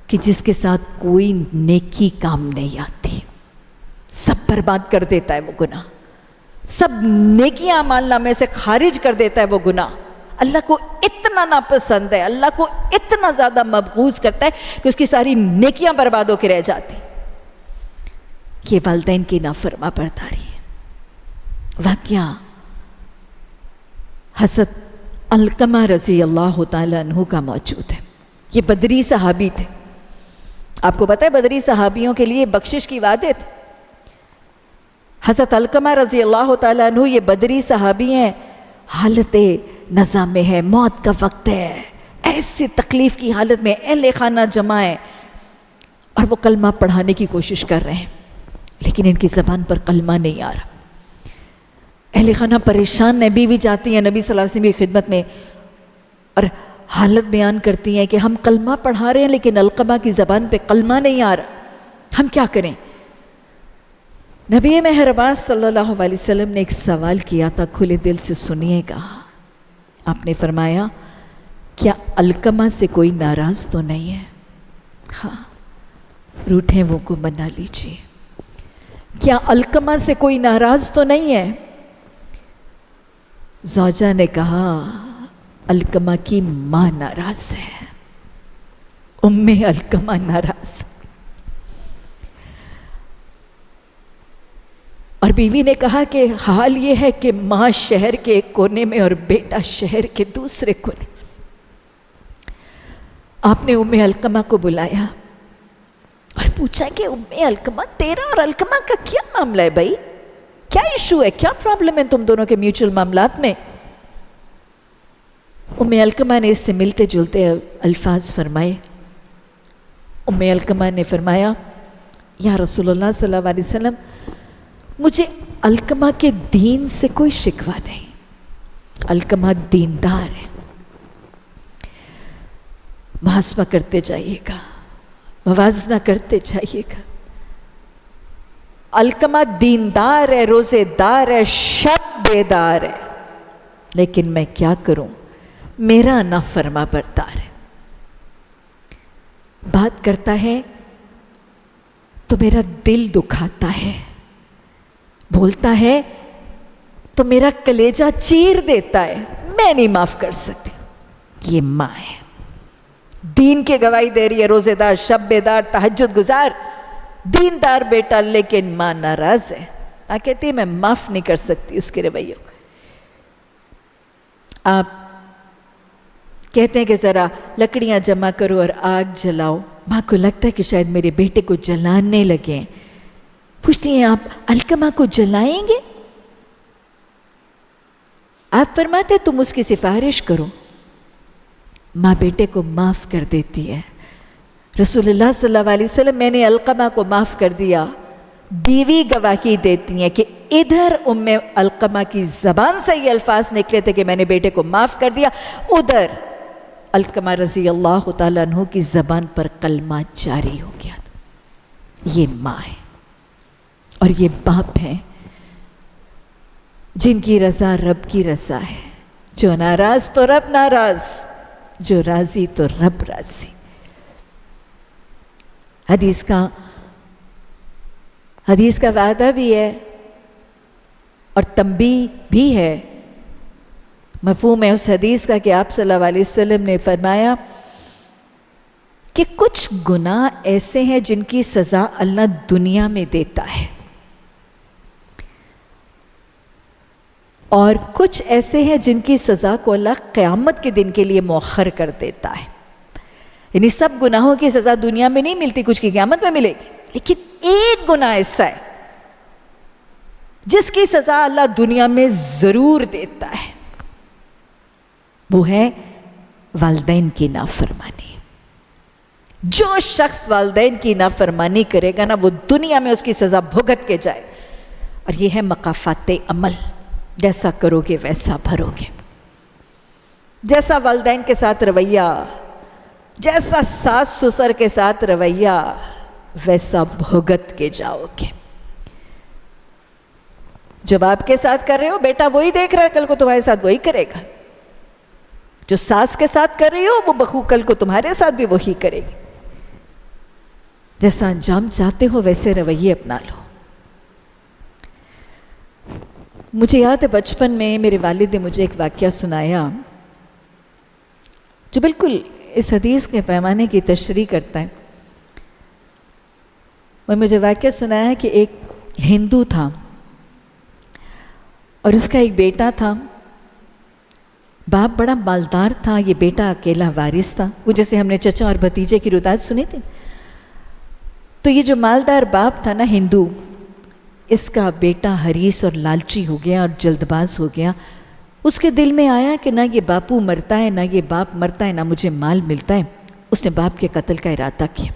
کہ جس کے ساتھ کوئی نیکی کام نہیں آتی، سب برباد کر دیتا ہے وہ گناہ، سب نیکیاں اعمال نامے سے خارج کر دیتا ہے وہ گناہ۔ اللہ کو اتنا ناپسند ہے، اللہ کو اتنا زیادہ مبغوض کرتا ہے کہ اس کی ساری نیکیاں برباد ہو کے رہ جاتی۔ یہ والدین کی نافرما برداری ہے۔ واقعہ حضرت علقمہ رضی اللہ تعالیٰ عنہ کا موجود ہے۔ یہ بدری صحابی تھے۔ آپ کو پتہ ہے بدری صحابیوں کے لیے بخشش کی وعدے تھے۔ حضرت علقمہ رضی اللہ تعالیٰ عنہ یہ بدری صحابی ہیں، حالت نزا میں ہے، موت کا وقت ہے، ایسی تکلیف کی حالت میں اہل خانہ جمع ہے اور وہ کلمہ پڑھانے کی کوشش کر رہے ہیں لیکن ان کی زبان پر کلمہ نہیں آ رہا۔ اہل خانہ پریشان ہیں، بیوی جاتی ہیں نبی صلی اللہ علیہ وسلم کی خدمت میں اور حالت بیان کرتی ہیں کہ ہم کلمہ پڑھا رہے ہیں لیکن علقمہ کی زبان پہ کلمہ نہیں آ رہا، ہم کیا کریں؟ نبی مہربان صلی اللہ علیہ وسلم نے ایک سوال کیا تھا، کھلے دل سے سنیے گا۔ آپ نے فرمایا، کیا علقمہ سے کوئی ناراض تو نہیں ہے؟ ہاں، روٹھے وہ کو منا لیجیے۔ کیا علقمہ سے کوئی ناراض تو نہیں ہے؟ زوجہ نے کہا، علقمہ کی ماں ناراض ہے، ام علقمہ ناراض۔ اور بیوی نے کہا کہ حال یہ ہے کہ ماں شہر کے ایک کونے میں اور بیٹا شہر کے دوسرے کونے۔ آپ نے ام علقمہ کو بلایا اور پوچھا کہ ام علقمہ، تیرا اور علقمہ کا کیا معاملہ ہے بھائی؟ کیا ایشو ہے، کیا پرابلم ہے تم دونوں کے میوچل معاملات میں؟ ام علقمہ نے اس سے ملتے جلتے الفاظ فرمائے۔ ام علقمہ نے فرمایا، یا رسول اللہ صلی اللہ علیہ وسلم، مجھے علقمہ کے دین سے کوئی شکوہ نہیں، علقمہ دیندار ہے۔ محاسبہ کرتے جائیے گا، موازنہ کرتے جائیے گا۔ علقمہ دیندار ہے، روزے دار ہے، شب بیدار ہے، لیکن میں کیا کروں، میرا نافرما بردار ہے۔ بات کرتا ہے تو میرا دل دکھاتا ہے، بولتا ہے تو میرا کلیجہ چیر دیتا ہے، میں نہیں معاف کر سکتی۔ یہ ماں ہے، دین کی گواہی دے رہی ہے، روزے دار، شب بیدار، تہجد گزار، دیندار بیٹا، لیکن ماں ناراض ہے۔ ماں کہتی ہے میں معاف نہیں کر سکتی اس کے رویوں کو۔ آپ کہتے ہیں کہ ذرا لکڑیاں جمع کرو اور آگ جلاؤ۔ ماں کو لگتا ہے کہ شاید میرے بیٹے کو جلانے لگے۔ پوچھتی ہیں، آپ علقمہ کو جلائیں گے؟ آپ فرماتے تم اس کی سفارش کرو۔ ماں بیٹے کو معاف کر دیتی ہے، رسول اللہ صلی اللہ علیہ وسلم میں نے علقمہ کو معاف کر دیا. بیوی گواہی دیتی ہیں کہ ادھر ام علقمہ کی زبان سے یہ الفاظ نکلے تھے کہ میں نے بیٹے کو معاف کر دیا، ادھر علقمہ رضی اللہ تعالیٰ عنہ کی زبان پر کلمہ جاری ہو گیا. یہ ماں ہے اور یہ باپ ہے جن کی رضا رب کی رضا ہے. جو ناراض تو رب ناراض، جو راضی تو رب راضی. حدیث کا وعدہ بھی ہے اور تنبیہ بھی ہے. مفہوم ہے اس حدیث کا کہ آپ صلی اللہ علیہ وسلم نے فرمایا کہ کچھ گناہ ایسے ہیں جن کی سزا اللہ دنیا میں دیتا ہے، اور کچھ ایسے ہیں جن کی سزا کو اللہ قیامت کے دن کے لیے مؤخر کر دیتا ہے. یعنی سب گناہوں کی سزا دنیا میں نہیں ملتی، کچھ کی قیامت میں ملے گی. لیکن ایک گناہ ایسا ہے جس کی سزا اللہ دنیا میں ضرور دیتا ہے، وہ ہے والدین کی نافرمانی. جو شخص والدین کی نافرمانی کرے گا نا، وہ دنیا میں اس کی سزا بھگت کے جائے. اور یہ ہے مقافات عمل. جیسا کرو گے ویسا بھرو گے. جیسا والدین کے ساتھ رویہ، جیسا ساس سسر کے ساتھ رویہ، ویسا بھگت کے جاؤ گے. جب آپ کے ساتھ کر رہے ہو بیٹا وہی دیکھ رہا ہے، کل کو تمہارے ساتھ وہی کرے گا. جو ساس کے ساتھ کر رہی ہو وہ بہو کل کو تمہارے ساتھ بھی وہی کرے گی. جیسا انجام چاہتے ہو ویسے رویے اپنا لو. مجھے یاد ہے بچپن میں میرے والد نے مجھے ایک واقعہ سنایا جو بالکل اس حدیث کے پیمانے کی تشریح کرتا ہے. وہ مجھے واقعہ سنایا ہے کہ ایک ہندو تھا اور اس کا ایک بیٹا تھا. باپ بڑا مالدار تھا، یہ بیٹا اکیلا وارث تھا. وہ جیسے ہم نے چچا اور بھتیجے کی روایت سنی تھی. تو یہ جو مالدار باپ تھا نا ہندو، اس کا بیٹا حریص اور لالچی ہو گیا اور جلد باز ہو گیا. اس کے دل میں آیا کہ نہ یہ باپو مرتا ہے، نہ یہ باپ مرتا ہے، نہ مجھے مال ملتا ہے. اس نے باپ کے قتل کا ارادہ کیا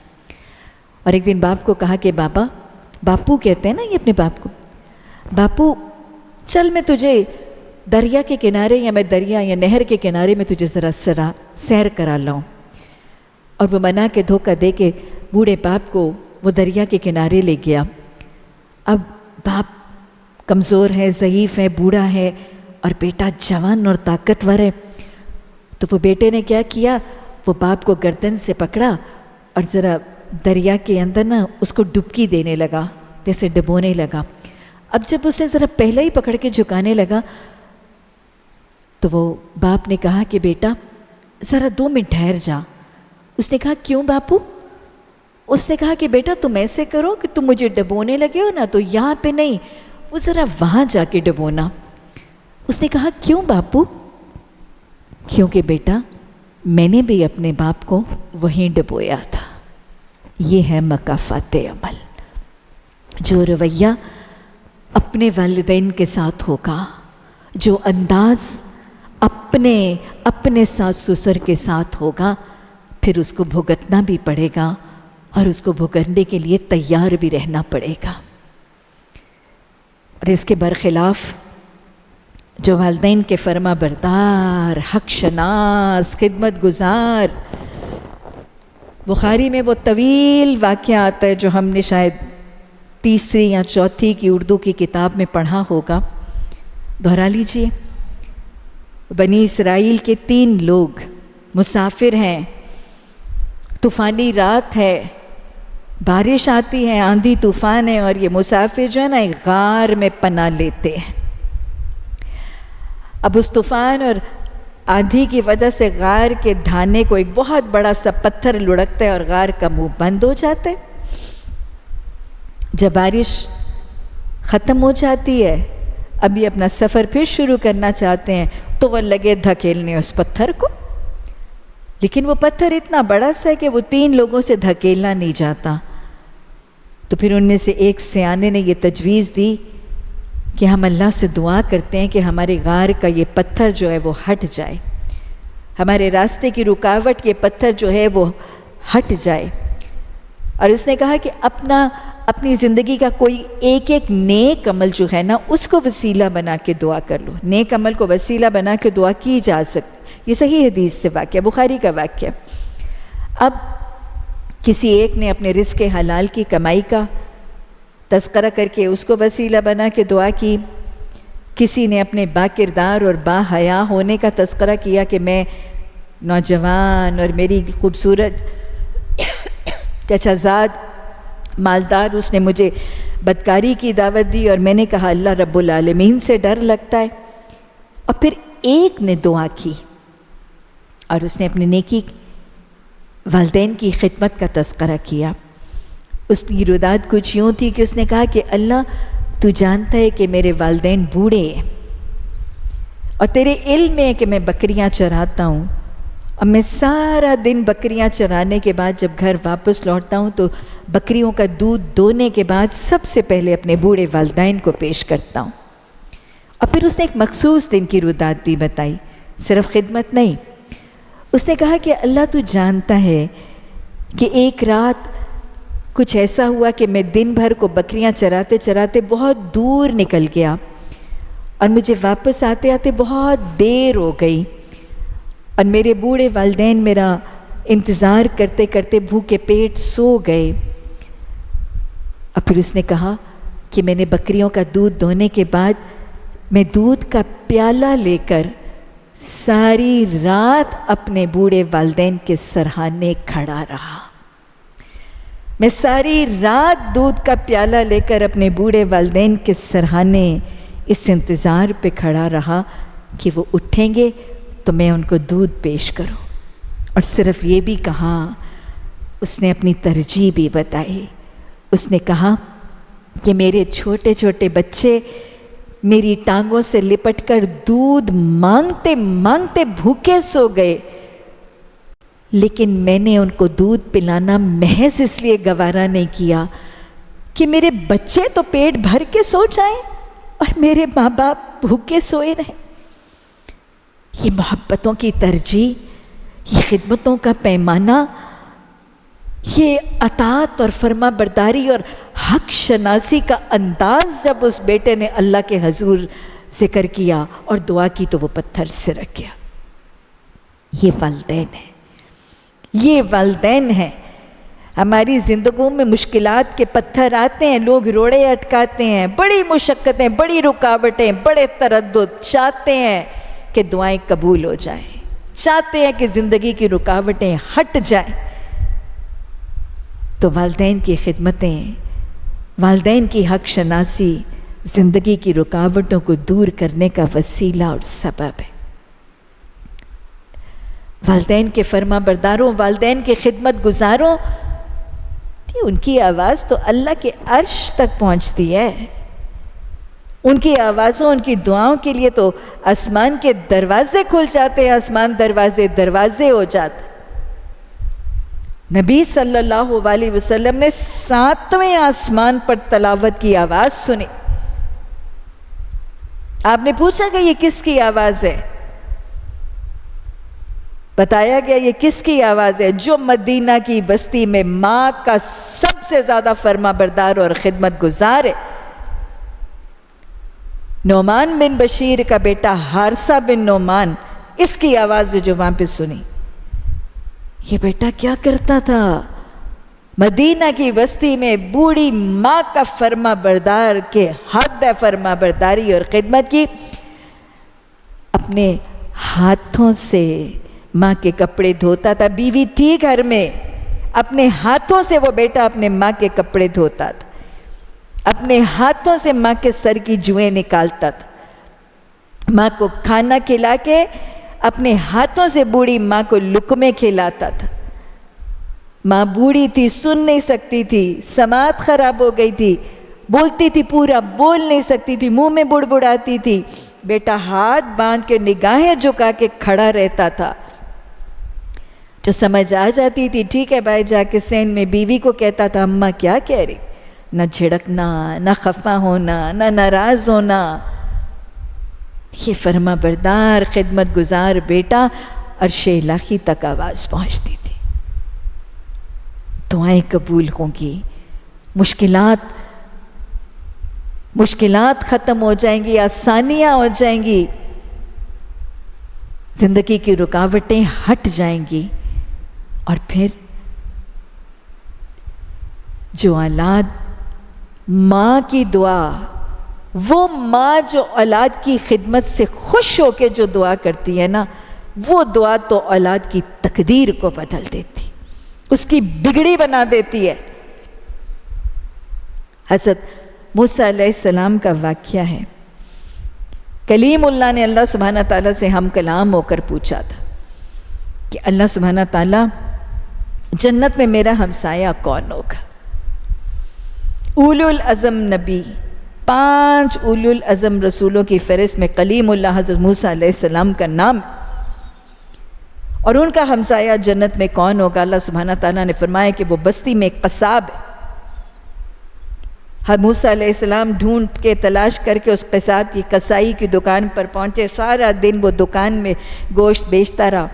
اور ایک دن باپ کو کہا کہ باپو کہتے ہیں نا یہ اپنے باپ کو، باپو چل میں تجھے دریا کے کنارے یا میں دریا یا نہر کے کنارے میں تجھے ذرا سیر کرا لاؤں. اور وہ منا کے دھوکہ دے کے بوڑھے باپ کو وہ دریا کے کنارے لے گیا. اب باپ کمزور ہے، ضعیف ہے، بوڑھا ہے اور بیٹا جوان اور طاقتور ہے. تو وہ بیٹے نے کیا کیا، وہ باپ کو گردن سے پکڑا اور ذرا دریا کے اندر نا اس کو ڈبکی دینے لگا، جیسے ڈبونے لگا. اب جب اسے ذرا پہلے ہی پکڑ کے جھکانے لگا تو وہ باپ نے کہا کہ بیٹا ذرا 2 منٹ ٹھہر جا. اس نے کہا کیوں باپو؟ اس نے کہا کہ بیٹا تم ایسے کرو کہ تم مجھے ڈبونے لگے ہو نا، تو یہاں پہ نہیں، وہ ذرا وہاں جا کے ڈبونا. اس نے کہا کیوں باپو؟ کیونکہ بیٹا میں نے بھی اپنے باپ کو وہیں ڈبویا تھا. یہ ہے مقافات عمل. جو رویہ اپنے والدین کے ساتھ ہوگا، جو انداز اپنے ساس سسر کے ساتھ ہوگا، پھر اس کو بھگتنا بھی پڑے گا اور اس کو بھگتنے کے لیے تیار بھی رہنا پڑے گا. اور اس کے برخلاف جو والدین کے فرما بردار، حق شناس، خدمت گزار. بخاری میں وہ طویل واقعہ آتا ہے جو ہم نے شاید 3 یا 4 کی اردو کی کتاب میں پڑھا ہوگا، دہرا لیجئے. بنی اسرائیل کے 3 لوگ مسافر ہیں، طوفانی رات ہے، بارش آتی ہے، آندھی طوفان ہے، اور یہ مسافر جو ہے نا ایک غار میں پناہ لیتے ہیں. اب اس طوفان اور آندھی کی وجہ سے غار کے دھانے کو ایک بہت بڑا سا پتھر لڑکتا ہے اور غار کا منہ بند ہو جاتا ہے. جب بارش ختم ہو جاتی ہے، ابھی اپنا سفر پھر شروع کرنا چاہتے ہیں تو وہ لگے دھکیلنے اس پتھر کو. لیکن وہ پتھر اتنا بڑا سا ہے کہ وہ 3 لوگوں سے دھکیلنا نہیں جاتا. تو پھر ان میں سے ایک سیانے نے یہ تجویز دی کہ ہم اللہ سے دعا کرتے ہیں کہ ہمارے غار کا یہ پتھر جو ہے وہ ہٹ جائے، ہمارے راستے کی رکاوٹ یہ پتھر جو ہے وہ ہٹ جائے. اور اس نے کہا کہ اپنی زندگی کا کوئی ایک نیک عمل جو ہے نا اس کو وسیلہ بنا کے دعا کر لو. نیک عمل کو وسیلہ بنا کے دعا کی جا سکتی. یہ صحیح حدیث سے واقعہ، بخاری کا واقعہ. اب کسی ایک نے اپنے رزق حلال کی کمائی کا تذکرہ کر کے اس کو وسیلہ بنا کے دعا کی. کسی نے اپنے با کردار اور با حیا ہونے کا تذکرہ کیا کہ میں نوجوان اور میری خوبصورت چچا زاد مالدار، اس نے مجھے بدکاری کی دعوت دی اور میں نے کہا اللہ رب العالمین سے ڈر لگتا ہے. اور پھر ایک نے دعا کی اور اس نے اپنی نیکی والدین کی خدمت کا تذکرہ کیا. اس کی رداد کچھ یوں تھی کہ اس نے کہا کہ اللہ تو جانتا ہے کہ میرے والدین بوڑھے ہیں اور تیرے علم ہے کہ میں بکریاں چراتا ہوں. اب میں سارا دن بکریاں چرانے کے بعد جب گھر واپس لوٹتا ہوں تو بکریوں کا دودھ دونے کے بعد سب سے پہلے اپنے بوڑھے والدین کو پیش کرتا ہوں. اور پھر اس نے ایک مخصوص دن کی رداد دی بتائی، صرف خدمت نہیں. اس نے کہا کہ اللہ تو جانتا ہے کہ ایک رات کچھ ایسا ہوا کہ میں دن بھر کو بکریاں چراتے چراتے بہت دور نکل گیا اور مجھے واپس آتے آتے بہت دیر ہو گئی اور میرے بوڑھے والدین میرا انتظار کرتے کرتے بھوکے پیٹ سو گئے. اور پھر اس نے کہا کہ میں نے بکریوں کا دودھ دونے کے بعد میں دودھ کا پیالہ لے کر ساری رات اپنے بوڑھے والدین کے سرہانے کھڑا رہا. میں ساری رات دودھ کا پیالہ لے کر اپنے بوڑھے والدین کے سرہانے اس انتظار پہ کھڑا رہا کہ وہ اٹھیں گے تو میں ان کو دودھ پیش کروں. اور صرف یہ بھی کہا، اس نے اپنی ترجیح بھی بتائی. اس نے کہا کہ میرے چھوٹے چھوٹے بچے میری ٹانگوں سے لپٹ کر دودھ مانگتے مانگتے بھوکے سو گئے، لیکن میں نے ان کو دودھ پلانا محض اس لیے گوارا نہیں کیا کہ میرے بچے تو پیٹ بھر کے سو جائیں اور میرے ماں باپ بھوکے سوئے رہیں. یہ محبتوں کی ترجیح، یہ خدمتوں کا پیمانہ، یہ اطاعت اور فرما برداری اور حق شناسی کا انداز جب اس بیٹے نے اللہ کے حضور ذکر کیا اور دعا کی تو وہ پتھر سے رکھ گیا. یہ والدین ہیں، یہ والدین ہیں. ہماری زندگیوں میں مشکلات کے پتھر آتے ہیں، لوگ روڑے اٹکاتے ہیں، بڑی مشقتیں، بڑی رکاوٹیں، بڑے تردد، چاہتے ہیں کہ دعائیں قبول ہو جائیں، چاہتے ہیں کہ زندگی کی رکاوٹیں ہٹ جائیں. تو والدین کی خدمتیں، والدین کی حق شناسی زندگی کی رکاوٹوں کو دور کرنے کا وسیلہ اور سبب ہے. والدین کے فرما برداروں، والدین کے خدمت گزاروں، ان کی آواز تو اللہ کے عرش تک پہنچتی ہے. ان کی آوازوں، ان کی دعاؤں کے لیے تو آسمان کے دروازے کھل جاتے ہیں، آسمان دروازے ہو جاتے. نبی صلی اللہ علیہ وسلم نے 7ویں آسمان پر تلاوت کی آواز سنی. آپ نے پوچھا کہ یہ کس کی آواز ہے؟ بتایا گیا یہ کس کی آواز ہے؟ جو مدینہ کی بستی میں ماں کا سب سے زیادہ فرما بردار اور خدمت گزار ہے. نعمان بن بشیر کا بیٹا حارثہ بن نعمان، اس کی آواز جو وہاں پہ سنی. یہ بیٹا کیا کرتا تھا؟ مدینہ کی بستی میں بوڑھی ماں کا فرما بردار کے حد ہے فرما برداری اور خدمت کی. اپنے ہاتھوں سے ماں کے کپڑے دھوتا تھا. بیوی تھی گھر میں، اپنے ہاتھوں سے وہ بیٹا اپنے ماں کے کپڑے دھوتا تھا، اپنے ہاتھوں سے ماں کے سر کی جوئیں نکالتا تھا، ماں کو کھانا کھلا کے اپنے ہاتھوں سے بوڑھی ماں کو لقمے کھلاتا تھا. ماں بوڑھی تھی، سن نہیں سکتی تھی، سماعت خراب ہو گئی تھی، بولتی تھی پورا بول نہیں سکتی تھی، منہ میں بڑبڑاتی تھی. بیٹا ہاتھ باندھ کے نگاہیں جھکا کے کھڑا رہتا تھا. جو سمجھ آ جاتی تھی ٹھیک ہے بھائی، جا کے سین میں بیوی کو کہتا تھا اماں کیا کہہ رہی. نہ جھڑکنا، نہ خفا ہونا، نہ ناراض ہونا. یہ فرما بردار خدمت گزار بیٹا عرش الہی تک آواز پہنچتی تھی. دعائیں قبول ہوں گی، مشکلات ختم ہو جائیں گی، آسانیاں ہو جائیں گی، زندگی کی رکاوٹیں ہٹ جائیں گی، اور پھر جو اولاد ماں کی دعا، وہ ماں جو اولاد کی خدمت سے خوش ہو کے جو دعا کرتی ہے نا، وہ دعا تو اولاد کی تقدیر کو بدل دیتی، اس کی بگڑی بنا دیتی ہے۔ حضرت موسیٰ علیہ السلام کا واقعہ ہے، کلیم اللہ نے اللہ سبحانہ تعالیٰ سے ہم کلام ہو کر پوچھا تھا کہ اللہ سبحانہ تعالیٰ جنت میں میرا ہمسایہ کون ہوگا؟ اولو العزم نبی، 5 اولو العزم رسولوں کی فہرست میں کلیم اللہ حضرت موسیٰ علیہ السلام کا نام، اور ان کا ہمسایہ جنت میں کون ہوگا؟ اللہ سبحانہ تعالیٰ نے فرمایا کہ وہ بستی میں ایک قصاب ہے۔ موسیٰ علیہ السلام ڈھونڈ کے تلاش کر کے اس قصاب کی قصائی کی دکان پر پہنچے، سارا دن وہ دکان میں گوشت بیچتا رہا،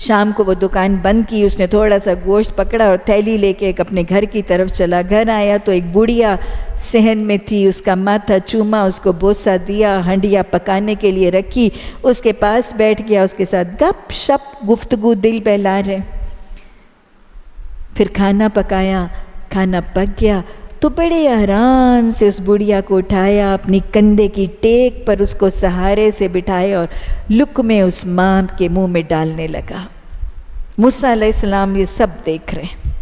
شام کو وہ دکان بند کی، اس نے تھوڑا سا گوشت پکڑا اور تھیلی لے کے اپنے گھر کی طرف چلا۔ گھر آیا تو ایک بڑھیا صحن میں تھی، اس کا ماتھا چوما، اس کو بوسہ دیا، ہنڈیا پکانے کے لیے رکھی، اس کے پاس بیٹھ گیا، اس کے ساتھ گپ شپ گفتگو دل بہلا رہے۔ پھر کھانا پکایا، کھانا پک گیا تو بڑے آرام سے اس بڑھیا کو اٹھایا، اپنی کندھے کی ٹیک پر اس کو سہارے سے بٹھایا اور لقمے اس ماں کے منہ میں ڈالنے لگا۔ موسیٰ علیہ السلام یہ سب دیکھ رہے ہیں،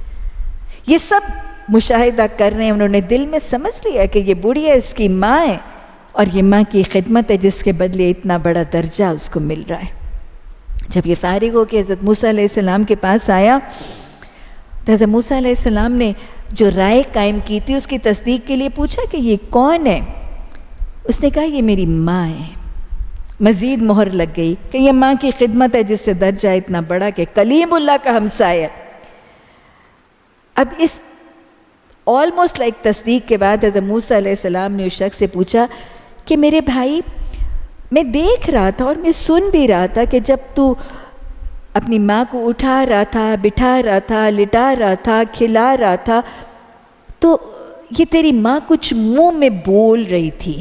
یہ سب مشاہدہ کر رہے ہیں، انہوں نے دل میں سمجھ لیا کہ یہ بڑھیا اس کی ماں ہے اور یہ ماں کی خدمت ہے جس کے بدلے اتنا بڑا درجہ اس کو مل رہا ہے۔ جب یہ فارغ ہو کے حضرت موسیٰ علیہ السلام کے پاس آیا تو حضرت موسیٰ علیہ السلام نے جو رائے قائم کی تھی اس کی تصدیق کے لیے پوچھا کہ یہ کون ہے؟ اس نے کہا یہ میری ماں ہے۔ مزید مہر لگ گئی کہ یہ ماں کی خدمت ہے جس سے درجہ اتنا بڑا کہ کلیم اللہ کا ہمسایہ۔ اب اس آلموسٹ لائک تصدیق کے بعد حضرت موسیٰ علیہ السلام نے اس شخص سے پوچھا کہ میرے بھائی، میں دیکھ رہا تھا اور میں سن بھی رہا تھا کہ جب تو اپنی ماں کو اٹھا رہا تھا، بٹھا رہا تھا، لٹا رہا تھا، کھلا رہا تھا، تو یہ تیری ماں کچھ منہ میں بول رہی تھی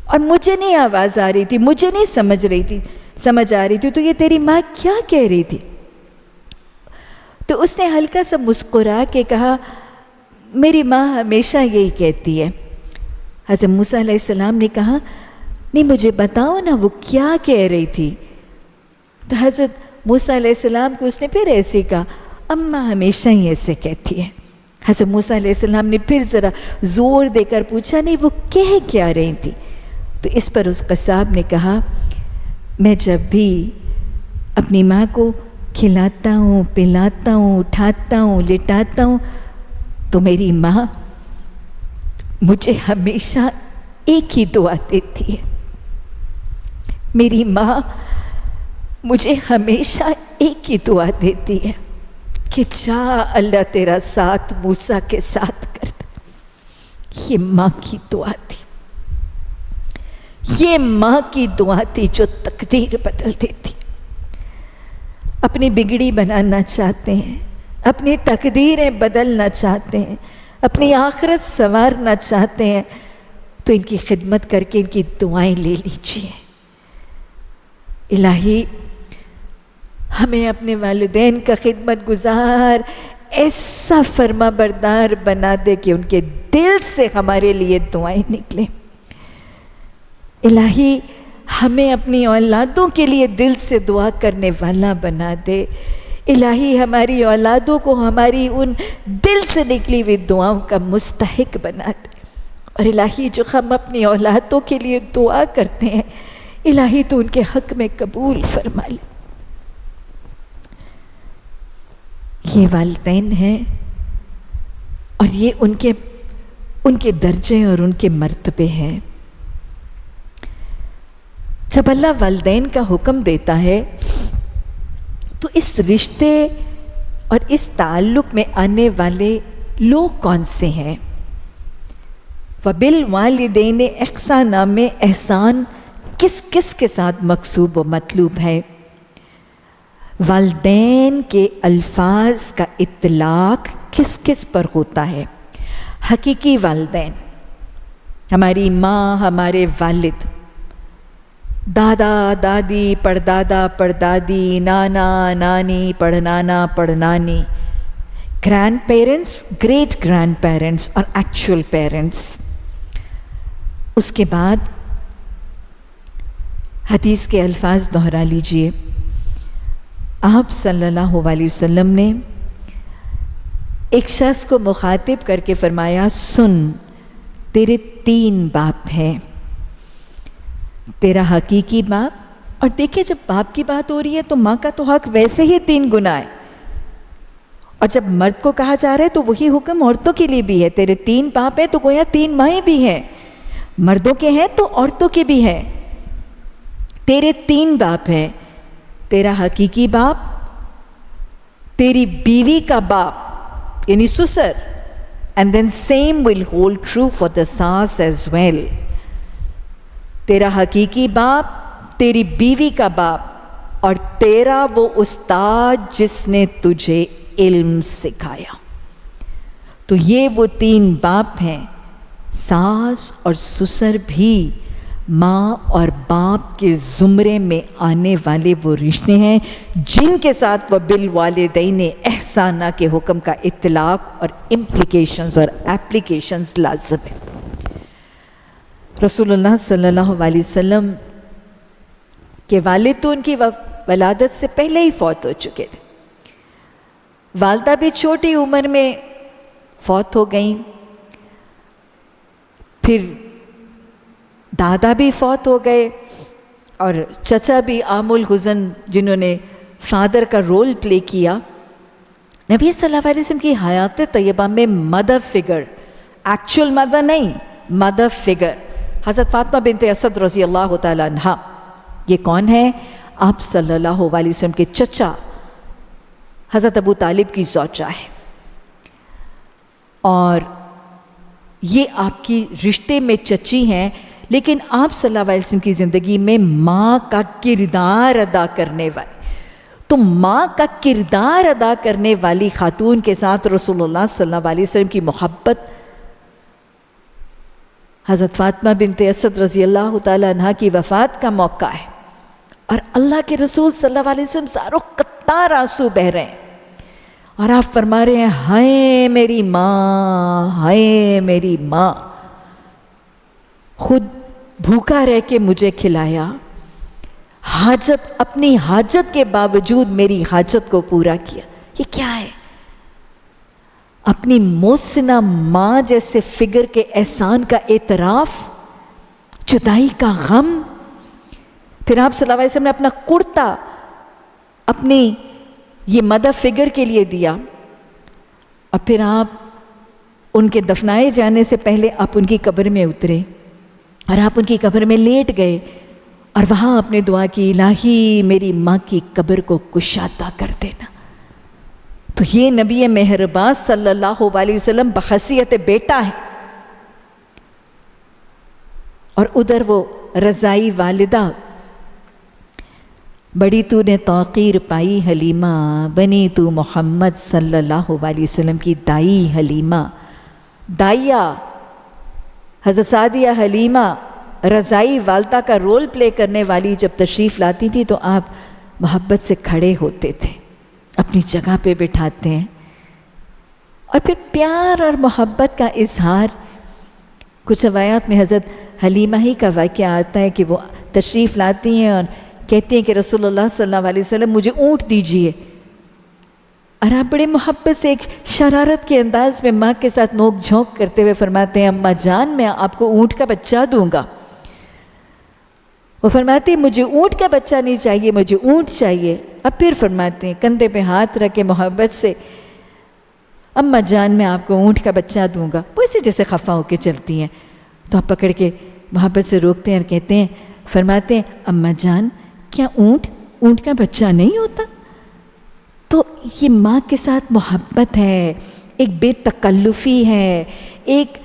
اور مجھے نہیں آواز آ رہی تھی، مجھے نہیں سمجھ آ رہی تھی، تو یہ تیری ماں کیا کہہ رہی تھی؟ تو اس نے ہلکا سا مسکرا کے کہا میری ماں ہمیشہ یہی کہتی ہے۔ حضرت موسیٰ علیہ السلام نے کہا نہیں مجھے بتاؤ نا وہ کیا کہہ رہی تھی؟ تو حضرت موسیٰ علیہ السلام کو اس نے پھر ایسے کہا اماں ہمیشہ ہی ایسے کہتی ہے۔ حضرت موسیٰ علیہ السلام نے پھر ذرا زور دے کر پوچھا نہیں وہ کہہ کیا رہی تھی؟ تو اس پر اس قصاب نے کہا میں جب بھی اپنی ماں کو کھلاتا ہوں، پلاتا ہوں، اٹھاتا ہوں، لٹاتا ہوں تو میری ماں مجھے ہمیشہ ایک ہی دعا دیتی ہے، میری ماں مجھے ہمیشہ ایک ہی دعا دیتی ہے کہ جا اللہ تیرا ساتھ موسیٰ کے ساتھ کر دے۔ یہ ماں کی دعا تھی، یہ ماں کی دعا تھی جو تقدیر بدل دیتی۔ اپنی بگڑی بنانا چاہتے ہیں، اپنی تقدیریں بدلنا چاہتے ہیں، اپنی آخرت سنوارنا چاہتے ہیں تو ان کی خدمت کر کے ان کی دعائیں لے لیجیے۔ الہی ہمیں اپنے والدین کا خدمت گزار ایسا فرما بردار بنا دے کہ ان کے دل سے ہمارے لیے دعائیں نکلیں۔ الہی ہمیں اپنی اولادوں کے لیے دل سے دعا کرنے والا بنا دے۔ الہی ہماری اولادوں کو ہماری ان دل سے نکلی ہوئی دعاؤں کا مستحق بنا دے، اور الہی جو ہم اپنی اولادوں کے لیے دعا کرتے ہیں الہی تو ان کے حق میں قبول فرما لے۔ یہ والدین ہیں اور یہ ان کے درجے اور ان کے مرتبے ہیں۔ جب اللہ والدین کا حکم دیتا ہے تو اس رشتے اور اس تعلق میں آنے والے لوگ کون سے ہیں؟ وَبِالْوَالِدَيْنِ احسانا میں احسان کس کس کے ساتھ مقصود و مطلوب ہے؟ والدین کے الفاظ کا اطلاق کس کس پر ہوتا ہے؟ حقیقی والدین، ہماری ماں، ہمارے والد، دادا دادی، پردادا پردادی، نانا نانی، پڑنانا پڑنانی، grandparents, great grandparents اور ایکچوئل پیرنٹس۔ اس کے بعد حدیث کے الفاظ دہرا لیجئے۔ آپ صلی اللہ علیہ وسلم نے ایک شخص کو مخاطب کر کے فرمایا، سن، تیرے 3 باپ ہیں، تیرا حقیقی باپ، اور دیکھیں جب باپ کی بات ہو رہی ہے تو ماں کا تو حق ویسے ہی 3 گنا ہے، اور جب مرد کو کہا جا رہا ہے تو وہی حکم عورتوں کے لیے بھی ہے۔ تیرے 3 باپ ہیں تو گویا 3 مائیں بھی ہیں، مردوں کے ہیں تو عورتوں کے بھی ہیں۔ تیرے 3 باپ ہیں، تیرا حقیقی باپ، تیری بیوی کا باپ یعنی سسر، and then same will hold true for the ساس as well۔ تیرا حقیقی باپ، تیری بیوی کا باپ، اور تیرا وہ استاد جس نے تجھے علم سکھایا۔ تو یہ وہ 3 باپ ہیں۔ ساس اور سسر بھی ماں اور باپ کے زمرے میں آنے والے وہ رشتے ہیں جن کے ساتھ وہ بالوالدین احسانہ کے حکم کا اطلاق اور امپلیکیشنز اور ایپلیکیشنز لازم ہے۔ رسول اللہ صلی اللہ علیہ وسلم کے والد تو ان کی ولادت سے پہلے ہی فوت ہو چکے تھے، والدہ بھی چھوٹی عمر میں فوت ہو گئیں، پھر دادا بھی فوت ہو گئے، اور چچا بھی عام الحزن جنہوں نے فادر کا رول پلے کیا۔ نبی صلی اللہ علیہ وسلم کی حیات طیبہ میں مدر فگر، ایکچول مدر نہیں، مدر فگر حضرت فاطمہ بنت اسد رضی اللہ تعالیٰ عنہ، یہ کون ہے؟ آپ صلی اللہ علیہ وسلم کے چچا حضرت ابو طالب کی زوجہ ہے، اور یہ آپ کی رشتے میں چچی ہیں، لیکن آپ صلی اللہ علیہ وسلم کی زندگی میں ماں کا کردار ادا کرنے والی، تو ماں کا کردار ادا کرنے والی خاتون کے ساتھ رسول اللہ صلی اللہ علیہ وسلم کی محبت، حضرت فاطمہ بنت اسد رضی اللہ تعالیٰ عنہ کی وفات کا موقع ہے، اور اللہ کے رسول صلی اللہ علیہ وسلم زارو قطار آنسو بہہ رہے ہیں، اور آپ فرما رہے ہیں، ہائے میری ماں، ہائے میری ماں، خود بھوکا رہ کے مجھے کھلایا، حاجت، اپنی حاجت کے باوجود میری حاجت کو پورا کیا۔ یہ کیا ہے؟ اپنی محسنہ ماں جیسے فگر کے احسان کا اعتراف، جدائی کا غم۔ پھر آپ صلی اللہ علیہ وسلم نے اپنا کرتا اپنی یہ مدر فگر کے لیے دیا، اور پھر آپ ان کے دفنائے جانے سے پہلے آپ ان کی قبر میں اترے، اور آپ ان کی قبر میں لیٹ گئے، اور وہاں آپ نے دعا کی، الہی میری ماں کی قبر کو کشادہ کر دینا۔ تو یہ نبی مہربان صلی اللہ علیہ وسلم بحیثیت بیٹا ہے، اور ادھر وہ رضائی والدہ، بڑی تو نے توقیر پائی حلیمہ، بنی تو محمد صلی اللہ علیہ وسلم کی دائی حلیمہ، دائیا حضرت سعدیہ حلیمہ رضائی والدہ کا رول پلے کرنے والی جب تشریف لاتی تھی تو آپ محبت سے کھڑے ہوتے تھے، اپنی جگہ پہ بٹھاتے ہیں، اور پھر پیار اور محبت کا اظہار۔ کچھ روایات میں حضرت حلیمہ ہی کا واقعہ آتا ہے کہ وہ تشریف لاتی ہیں اور کہتی ہیں کہ رسول اللہ صلی اللہ علیہ وسلم مجھے اونٹ دیجیے، اور آپ بڑے محبت سے ایک شرارت کے انداز میں ماں کے ساتھ نوک جھونک کرتے ہوئے فرماتے ہیں، اماں جان میں آپ کو اونٹ کا بچہ دوں گا۔ وہ فرماتے ہیں مجھے اونٹ کا بچہ نہیں چاہیے، مجھے اونٹ چاہیے۔ اب پھر فرماتے ہیں کندھے پہ ہاتھ رکھ کے محبت سے، اماں جان میں آپ کو اونٹ کا بچہ دوں گا۔ وہ اسی جیسے خفا ہو کے چلتی ہیں، تو آپ پکڑ کے محبت سے روکتے ہیں اور کہتے ہیں، فرماتے ہیں اماں جان کیا اونٹ کا بچہ نہیں ہوتا؟ تو یہ ماں کے ساتھ محبت ہے، ایک بے تکلفی ہے، ایک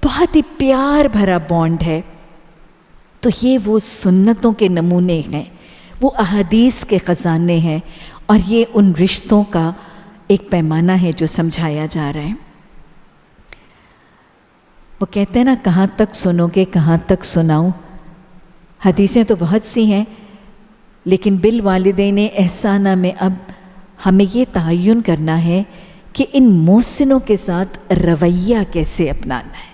بہت ہی پیار بھرا بانڈ ہے۔ تو یہ وہ سنتوں کے نمونے ہیں، وہ احادیث کے خزانے ہیں، اور یہ ان رشتوں کا ایک پیمانہ ہے جو سمجھایا جا رہا ہے۔ وہ کہتے ہیں نا، کہاں تک سنو گے، کہاں تک سناؤں۔ حدیثیں تو بہت سی ہیں، لیکن بالوالدین احسانہ میں اب ہمیں یہ تعین کرنا ہے کہ ان محسنوں کے ساتھ رویہ کیسے اپنانا ہے،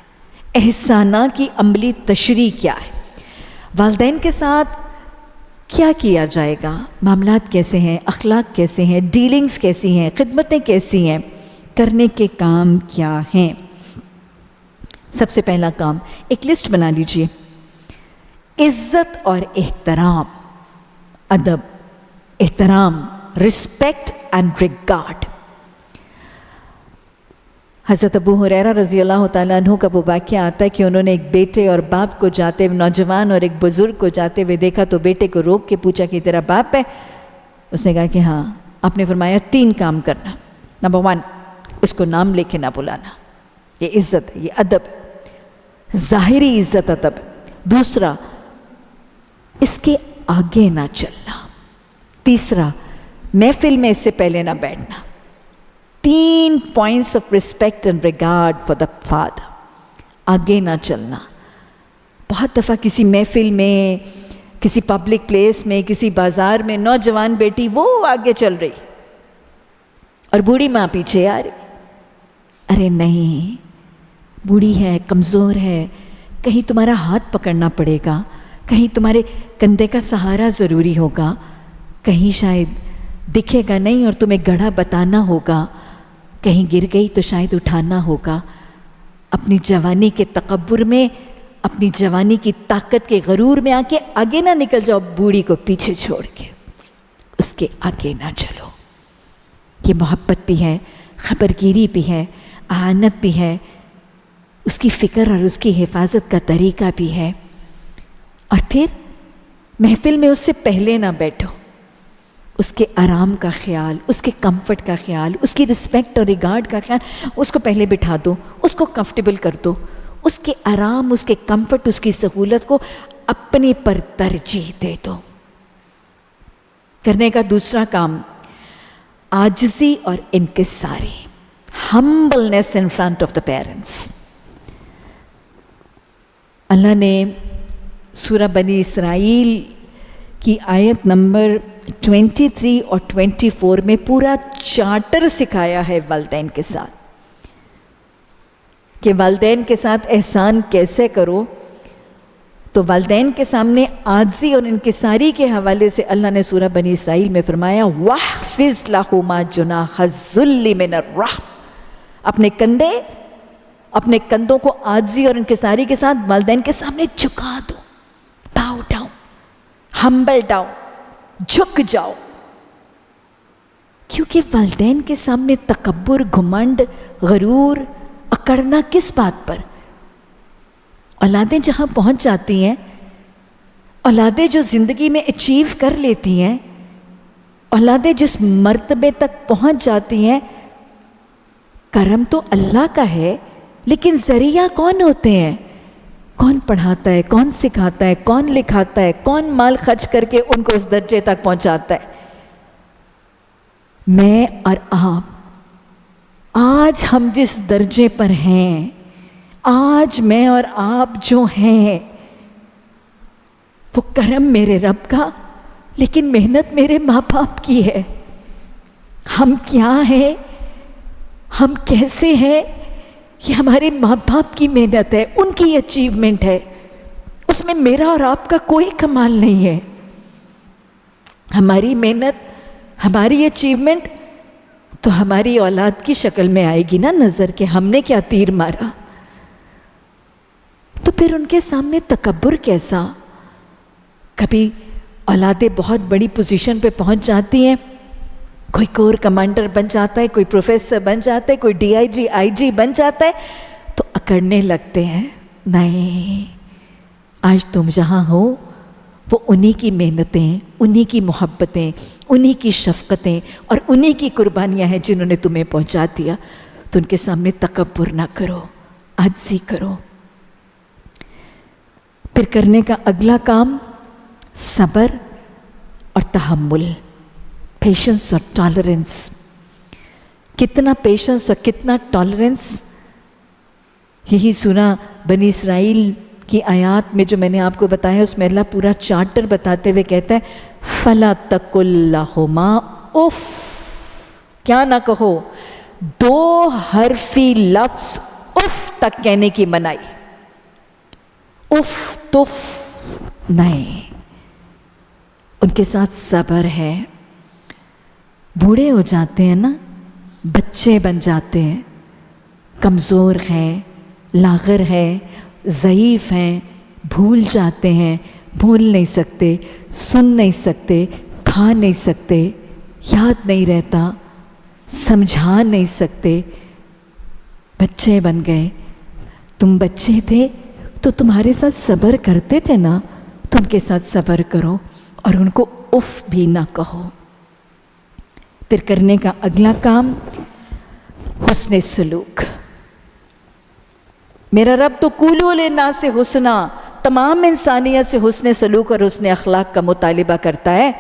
احسانہ کی عملی تشریح کیا ہے، والدین کے ساتھ کیا کیا جائے گا، معاملات کیسے ہیں، اخلاق کیسے ہیں، ڈیلنگز کیسی ہیں، خدمتیں کیسی ہیں، کرنے کے کام کیا ہیں۔ سب سے پہلا کام، ایک لسٹ بنا لیجئے، عزت اور احترام، ادب، احترام، رسپیکٹ اینڈ ریگارڈ۔ حضرت ابو ہریرہ رضی اللہ تعالیٰ عنہ کا وہ واقعہ آتا ہے کہ انہوں نے ایک بیٹے اور باپ کو جاتے ہوئے، نوجوان اور ایک بزرگ کو جاتے ہوئے دیکھا، تو بیٹے کو روک کے پوچھا کہ تیرا باپ ہے؟ اس نے کہا کہ ہاں۔ آپ نے فرمایا 3 کام کرنا۔ نمبر 1، اس کو نام لے کے نہ بلانا، یہ عزت ہے، یہ ادب، ظاہری عزت ادب۔ دوسرا، اس کے آگے نہ چلنا۔ تیسرا، محفل میں اس سے پہلے نہ بیٹھنا۔ 3 points of respect and regard for the father۔ آگے نہ چلنا۔ بہت دفعہ کسی محفل میں، کسی پبلک پلیس میں، کسی بازار میں نوجوان بیٹی وہ آگے چل رہی اور بوڑھی ماں پیچھے آ رہی۔ ارے نہیں، بوڑھی ہے، کمزور ہے، کہیں تمہارا ہاتھ پکڑنا پڑے گا، کہیں تمہارے کندھے کا سہارا ضروری ہوگا، کہیں شاید دکھے گا نہیں اور تمہیں گڑھا بتانا ہوگا، کہیں گر گئی تو شاید اٹھانا ہوگا۔ اپنی جوانی کے تکبر میں، اپنی جوانی کی طاقت کے غرور میں آ کے آگے نہ نکل جاؤ، بوڑھی کو پیچھے چھوڑ کے اس کے آگے نہ چلو۔ یہ محبت بھی ہے، خبرگیری بھی ہے، اعانت بھی ہے، اس کی فکر اور اس کی حفاظت کا طریقہ بھی ہے۔ اور پھر محفل میں اس سے پہلے نہ بیٹھو، اس کے آرام کا خیال، اس کے کمفرٹ کا خیال، اس کی رسپیکٹ اور ریگارڈ کا خیال، اس کو پہلے بٹھا دو، اس کو کمفرٹیبل کر دو، اس کے آرام، اس کے کمفرٹ، اس کی سہولت کو اپنے پر ترجیح دے دو۔ کرنے کا دوسرا کام، عاجزی اور انکساری، humbleness in front of the parents. اللہ نے سورہ بنی اسرائیل کی آیت نمبر 23 اور 24 میں پورا چارٹر سکھایا ہے والدین کے ساتھ، کہ والدین کے ساتھ احسان کیسے کرو۔ تو والدین کے سامنے عاجزی اور انکساری کے حوالے سے اللہ نے سورہ بنی اسرائیل میں فرمایا وَاحْفِظْ لَهُمَا جُنَاحَ الذُّلِّ مِنَ الرَّحْمِ۔ اپنے کندھوں کو عاجزی اور انکساری کے ساتھ والدین کے سامنے جھکا دو، باؤ ڈاؤن، ہمبل ڈاؤن، جھک جاؤ۔ کیونکہ والدین کے سامنے تکبر، گھمنڈ، غرور، اکڑنا کس بات پر؟ اولادیں جہاں پہنچ جاتی ہیں، اولادیں جو زندگی میں اچیو کر لیتی ہیں، اولادیں جس مرتبے تک پہنچ جاتی ہیں، کرم تو اللہ کا ہے، لیکن ذریعہ کون ہوتے ہیں؟ کون پڑھاتا ہے، کون سکھاتا ہے، کون لکھاتا ہے، کون مال خرچ کر کے ان کو اس درجے تک پہنچاتا ہے؟ میں اور آپ، آج ہم جس درجے پر ہیں، آج میں اور آپ جو ہیں، وہ کرم میرے رب کا، لیکن محنت میرے ماں باپ کی ہے۔ ہم کیا ہیں، ہم کیسے ہیں، یہ ہمارے ماں باپ کی محنت ہے، ان کی اچیومنٹ ہے، اس میں میرا اور آپ کا کوئی کمال نہیں ہے۔ ہماری محنت، ہماری اچیومنٹ تو ہماری اولاد کی شکل میں آئے گی نا نظر، کہ ہم نے کیا تیر مارا۔ تو پھر ان کے سامنے تکبر کیسا؟ کبھی اولادیں بہت بڑی پوزیشن پہ پہنچ جاتی ہیں، کوئی کور کمانڈر بن جاتا ہے، کوئی پروفیسر بن جاتا ہے، کوئی ڈی آئی جی، آئی جی بن جاتا ہے، تو اکڑنے لگتے ہیں۔ نہیں، آج تم جہاں ہو وہ انہی کی محنتیں، انہی کی محبتیں، انہی کی شفقتیں اور انہی کی قربانیاں ہیں جنہوں نے تمہیں پہنچا دیا۔ تو ان کے سامنے تکبر نہ کرو، عاجزی کرو۔ پھر کرنے کا اگلا کام، صبر اور تحمل، پیشنس اور ٹالرنس. کتنا پیشنس اور کتنا ٹالرنس، یہی سنا بنی اسرائیل کی آیات میں جو میں نے آپ کو بتایا، اس میں اللہ پورا چارٹر بتاتے ہوئے کہتا ہے فَلَا تَقُلْ لَهُمَا اف، کیا نہ کہو، 2 حرفی لفظ اف تک کہنے کی منائی. اف تف نہیں. ان کے ساتھ صبر ہے. بوڑھے ہو جاتے ہیں نا، بچے بن جاتے ہیں، کمزور ہیں، لاغر ہے، ضعیف ہیں، بھول جاتے ہیں، بھول نہیں سکتے، سن نہیں سکتے، کھا نہیں سکتے، یاد نہیں رہتا، سمجھا نہیں سکتے. بچے بن گئے. تم بچے تھے تو تمہارے ساتھ صبر کرتے تھے نا، تو ان کے ساتھ صبر کرو اور ان کو اف بھی نہ کہو. پھر کرنے کا اگلا کام حسن سلوک. میرا رب تو قولوا للناس حسنا، تمام انسانیت سے حسن سلوک اور حسن اخلاق کا مطالبہ کرتا ہے.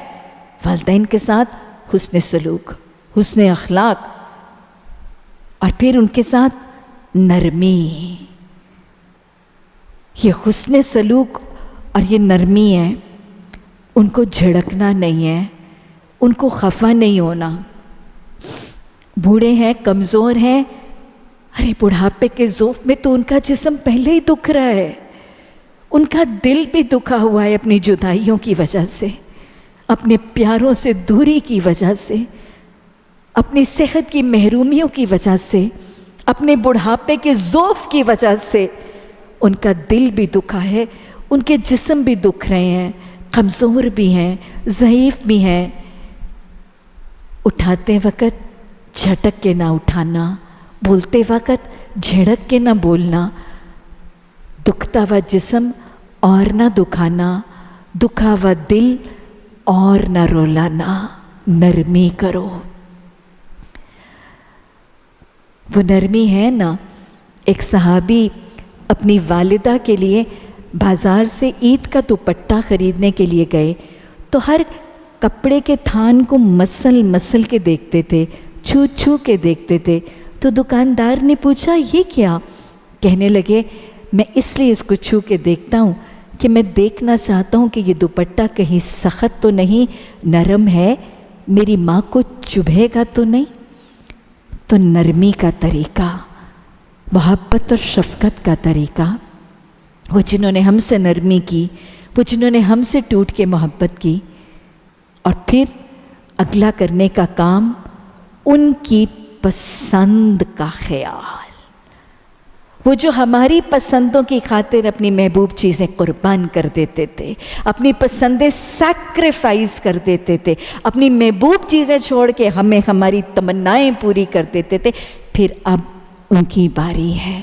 والدین کے ساتھ حسن سلوک، حسن اخلاق، اور پھر ان کے ساتھ نرمی. یہ حسن سلوک اور یہ نرمی ہے. ان کو جھڑکنا نہیں ہے، ان کو خفا نہیں ہونا. بوڑھے ہیں، کمزور ہیں، ارے بڑھاپے کے ذوف میں تو ان کا جسم پہلے ہی دکھ رہا ہے، ان کا دل بھی دکھا ہوا ہے اپنی جدائیوں کی وجہ سے، اپنے پیاروں سے دوری کی وجہ سے، اپنی صحت کی محرومیوں کی وجہ سے، اپنے بڑھاپے کے ذوف کی وجہ سے. ان کا دل بھی دکھا ہے، ان کے جسم بھی دکھ رہے ہیں، کمزور بھی ہیں، ضعیف بھی ہیں. اٹھاتے وقت جھٹک کے نہ اٹھانا، بولتے وقت جھڑک کے نہ بولنا، دکھتا ہوا جسم اور نہ دکھانا، دکھا ہوا دل اور نہ رولانا. نرمی کرو. وہ نرمی ہے نا. ایک صحابی اپنی والدہ کے لیے بازار سے عید کا دوپٹہ خریدنے کے لیے گئے تو ہر کپڑے کے تھان کو مسل کے دیکھتے تھے، چھو کے دیکھتے تھے. تو دکاندار نے پوچھا یہ کیا؟ کہنے لگے میں اس لیے اس کو چھو کے دیکھتا ہوں کہ میں دیکھنا چاہتا ہوں کہ یہ دوپٹہ کہیں سخت تو نہیں، نرم ہے، میری ماں کو چبھے گا تو نہیں. تو نرمی کا طریقہ، محبت اور شفقت کا طریقہ، وہ جنہوں نے ہم سے نرمی کی، وہ جنہوں نے ہم سے ٹوٹ کے محبت کی. اور پھر اگلا کرنے کا کام ان کی پسند کا خیال. وہ جو ہماری پسندوں کی خاطر اپنی محبوب چیزیں قربان کر دیتے تھے، اپنی پسندیں سیکریفائز کر دیتے تھے، اپنی محبوب چیزیں چھوڑ کے ہمیں ہماری تمنائیں پوری کر دیتے تھے. پھر اب ان کی باری ہے،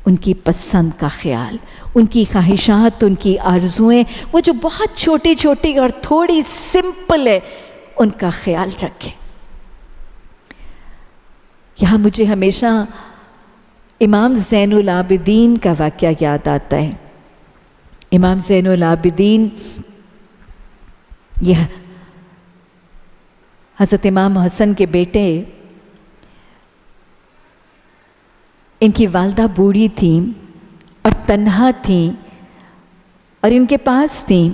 ان کی پسند کا خیال، ان کی خواہشات، ان کی آرزوئیں، وہ جو بہت چھوٹی چھوٹی اور تھوڑی سمپل ہے، ان کا خیال رکھیں. یہاں مجھے ہمیشہ امام زین العابدین کا واقعہ یاد آتا ہے. امام زین العابدین یہ حضرت امام حسن کے بیٹے، ان کی والدہ بوڑھی تھیں اور تنہا تھیں اور ان کے پاس تھیں.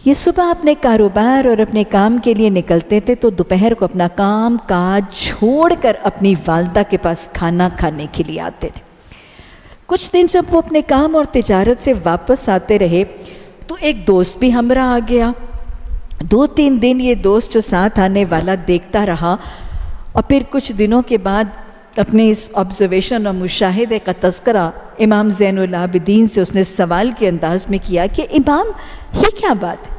یہ صبح اپنے کاروبار اور اپنے کام کے لیے نکلتے تھے تو دوپہر کو اپنا کام کاج چھوڑ کر اپنی والدہ کے پاس کھانا کھانے کے لیے آتے تھے. کچھ دن جب وہ اپنے کام اور تجارت سے واپس آتے رہے تو ایک دوست بھی ہمراہ آ گیا. 2-3 دن یہ دوست جو ساتھ آنے والا دیکھتا رہا اور پھر کچھ دنوں کے بعد اپنے اس آبزرویشن اور مشاہدے کا تذکرہ امام زین العابدین سے اس نے سوال کے انداز میں کیا کہ امام یہ کیا بات ہے،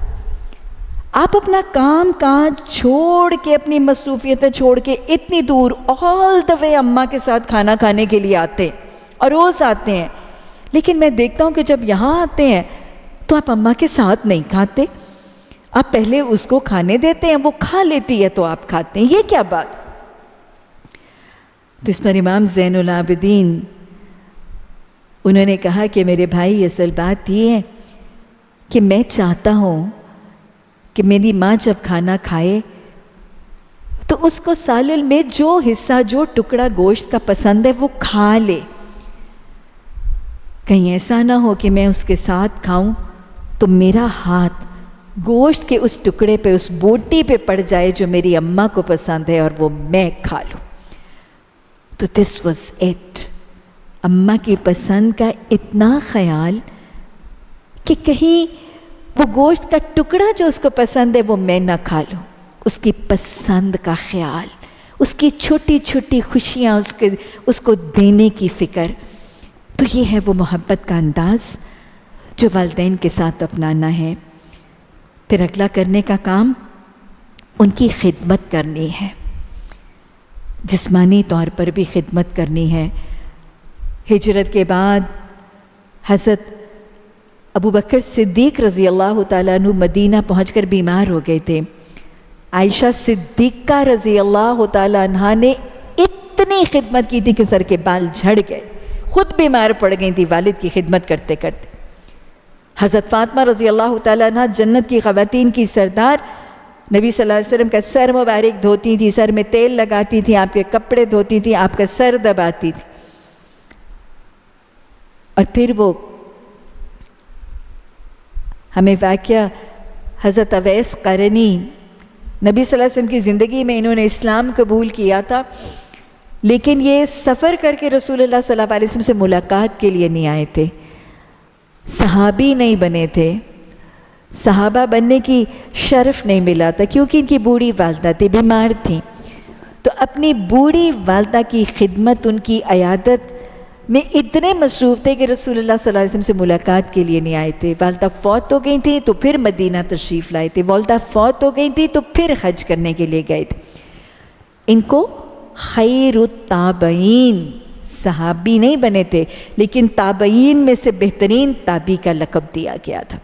آپ اپنا کام کاج چھوڑ کے، اپنی مصروفیتیں چھوڑ کے اتنی دور آل دا وے اماں کے ساتھ کھانا کھانے کے لیے آتے اور روز آتے ہیں، لیکن میں دیکھتا ہوں کہ جب یہاں آتے ہیں تو آپ اماں کے ساتھ نہیں کھاتے، آپ پہلے اس کو کھانے دیتے ہیں، وہ کھا لیتی ہے تو آپ کھاتے ہیں، یہ کیا بات؟ تو اس پر امام زین العابدین انہوں نے کہا کہ میرے بھائی اصل بات یہ ہے کہ میں چاہتا ہوں کہ میری ماں جب کھانا کھائے تو اس کو سالن میں جو حصہ جو ٹکڑا گوشت کا پسند ہے وہ کھا لے، کہیں ایسا نہ ہو کہ میں اس کے ساتھ کھاؤں تو میرا ہاتھ گوشت کے اس ٹکڑے پہ، اس بوٹی پہ پڑ جائے جو میری اماں کو پسند ہے اور وہ میں کھا لوں۔ تو دس واز اٹ، اماں کی پسند کا اتنا خیال کہ کہیں وہ گوشت کا ٹکڑا جو اس کو پسند ہے وہ میں نہ کھا لوں، اس کی پسند کا خیال، اس کی چھوٹی چھوٹی خوشیاں اس کو دینے کی فکر۔ تو یہ ہے وہ محبت کا انداز جو والدین کے ساتھ اپنانا ہے۔ پھر اگلا کرنے کا کام ان کی خدمت کرنی ہے، جسمانی طور پر بھی خدمت کرنی ہے۔ ہجرت کے بعد حضرت ابو بکر صدیق رضی اللہ تعالیٰ عنہ مدینہ پہنچ کر بیمار ہو گئے تھے۔ عائشہ صدیقہ رضی اللہ تعالیٰ عنہ نے اتنی خدمت کی تھی کہ سر کے بال جھڑ گئے، خود بیمار پڑ گئی تھی والد کی خدمت کرتے کرتے۔ حضرت فاطمہ رضی اللہ تعالیٰ عنہ جنت کی خواتین کی سردار، نبی صلی اللہ علیہ وسلم کا سر مبارک دھوتی تھی، سر میں تیل لگاتی تھی، آپ کے کپڑے دھوتی تھی، آپ کا سر دباتی تھی۔ اور پھر وہ ہمیں واقعہ حضرت اویس قرنی، نبی صلی اللہ علیہ وسلم کی زندگی میں انہوں نے اسلام قبول کیا تھا، لیکن یہ سفر کر کے رسول اللہ صلی اللہ علیہ وسلم سے ملاقات کے لیے نہیں آئے تھے، صحابی نہیں بنے تھے، صحابہ بننے کی شرف نہیں ملا تھا کیونکہ ان کی بوڑھی والدہ تھی، بیمار تھیں۔ تو اپنی بوڑھی والدہ کی خدمت، ان کی عیادت میں اتنے مصروف تھے کہ رسول اللہ صلی اللہ علیہ وسلم سے ملاقات کے لیے نہیں آئے تھے۔ والدہ فوت ہو گئی تھی تو پھر مدینہ تشریف لائے تھے، والدہ فوت ہو گئی تھی تو پھر حج کرنے کے لیے گئے تھے۔ ان کو خیر التابعین، صحابی نہیں بنے تھے لیکن تابعین میں سے بہترین تابعی کا لقب دیا گیا تھا۔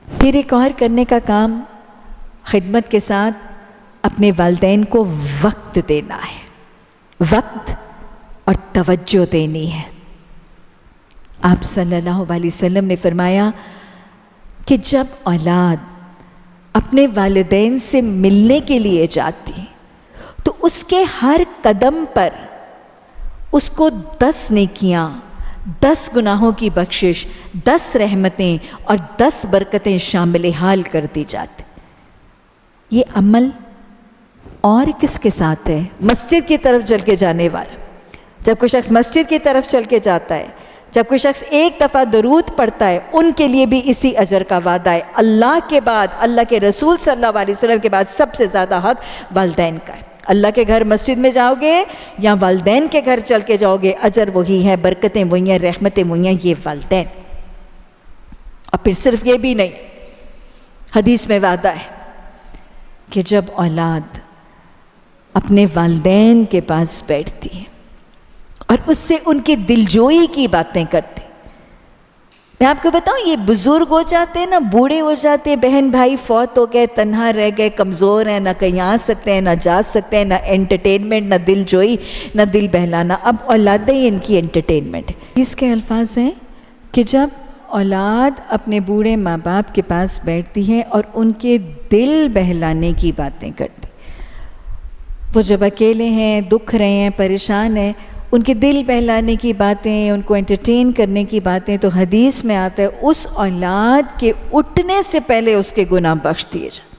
پھر ایک اور کرنے کا کام خدمت کے ساتھ اپنے والدین کو وقت دینا ہے، وقت اور توجہ دینی ہے۔ آپ صلی اللہ علیہ وسلم نے فرمایا کہ جب اولاد اپنے والدین سے ملنے کے لیے جاتی تو اس کے ہر قدم پر اس کو 10 نیکیاں، 10 گناہوں کی بخشش، 10 رحمتیں اور 10 برکتیں شامل حال کر دی جاتی۔ یہ عمل اور کس کے ساتھ ہے؟ مسجد کی طرف چل کے جانے والا، جب کوئی شخص مسجد کی طرف چل کے جاتا ہے، جب کوئی شخص ایک دفعہ درود پڑھتا ہے، ان کے لیے بھی اسی اجر کا وعدہ ہے۔ اللہ کے بعد، اللہ کے رسول صلی اللہ علیہ وسلم کے بعد سب سے زیادہ حق والدین کا ہے۔ اللہ کے گھر مسجد میں جاؤ گے یا والدین کے گھر چل کے جاؤ گے، اجر وہی ہے، برکتیں وہی ہیں، رحمتیں وہی ہیں، یہ والدین۔ اور پھر صرف یہ بھی نہیں، حدیث میں وعدہ ہے کہ جب اولاد اپنے والدین کے پاس بیٹھتی ہے اور اس سے ان کی دلجوئی کی باتیں کرتے، میں آپ کو بتاؤں یہ بزرگ ہو جاتے ہیں نا، بوڑھے ہو جاتے ہیں، بہن بھائی فوت ہو گئے، تنہا رہ گئے، کمزور ہیں، نہ کہیں آ سکتے ہیں، نہ جا سکتے ہیں، نہ انٹرٹینمنٹ، نہ دل جوئی، نہ دل بہلانا، اب اولادیں ہی ان کی انٹرٹینمنٹ ہے۔ اس کے الفاظ ہیں کہ جب اولاد اپنے بوڑھے ماں باپ کے پاس بیٹھتی ہے اور ان کے دل بہلانے کی باتیں کرتی، وہ جب اکیلے ہیں، دکھ رہے ہیں، پریشان ہیں، ان کے دل بہلانے کی باتیں، ان کو انٹرٹین کرنے کی باتیں، تو حدیث میں آتا ہے اس اولاد کے اٹھنے سے پہلے اس کے گناہ بخش دیے جائیں۔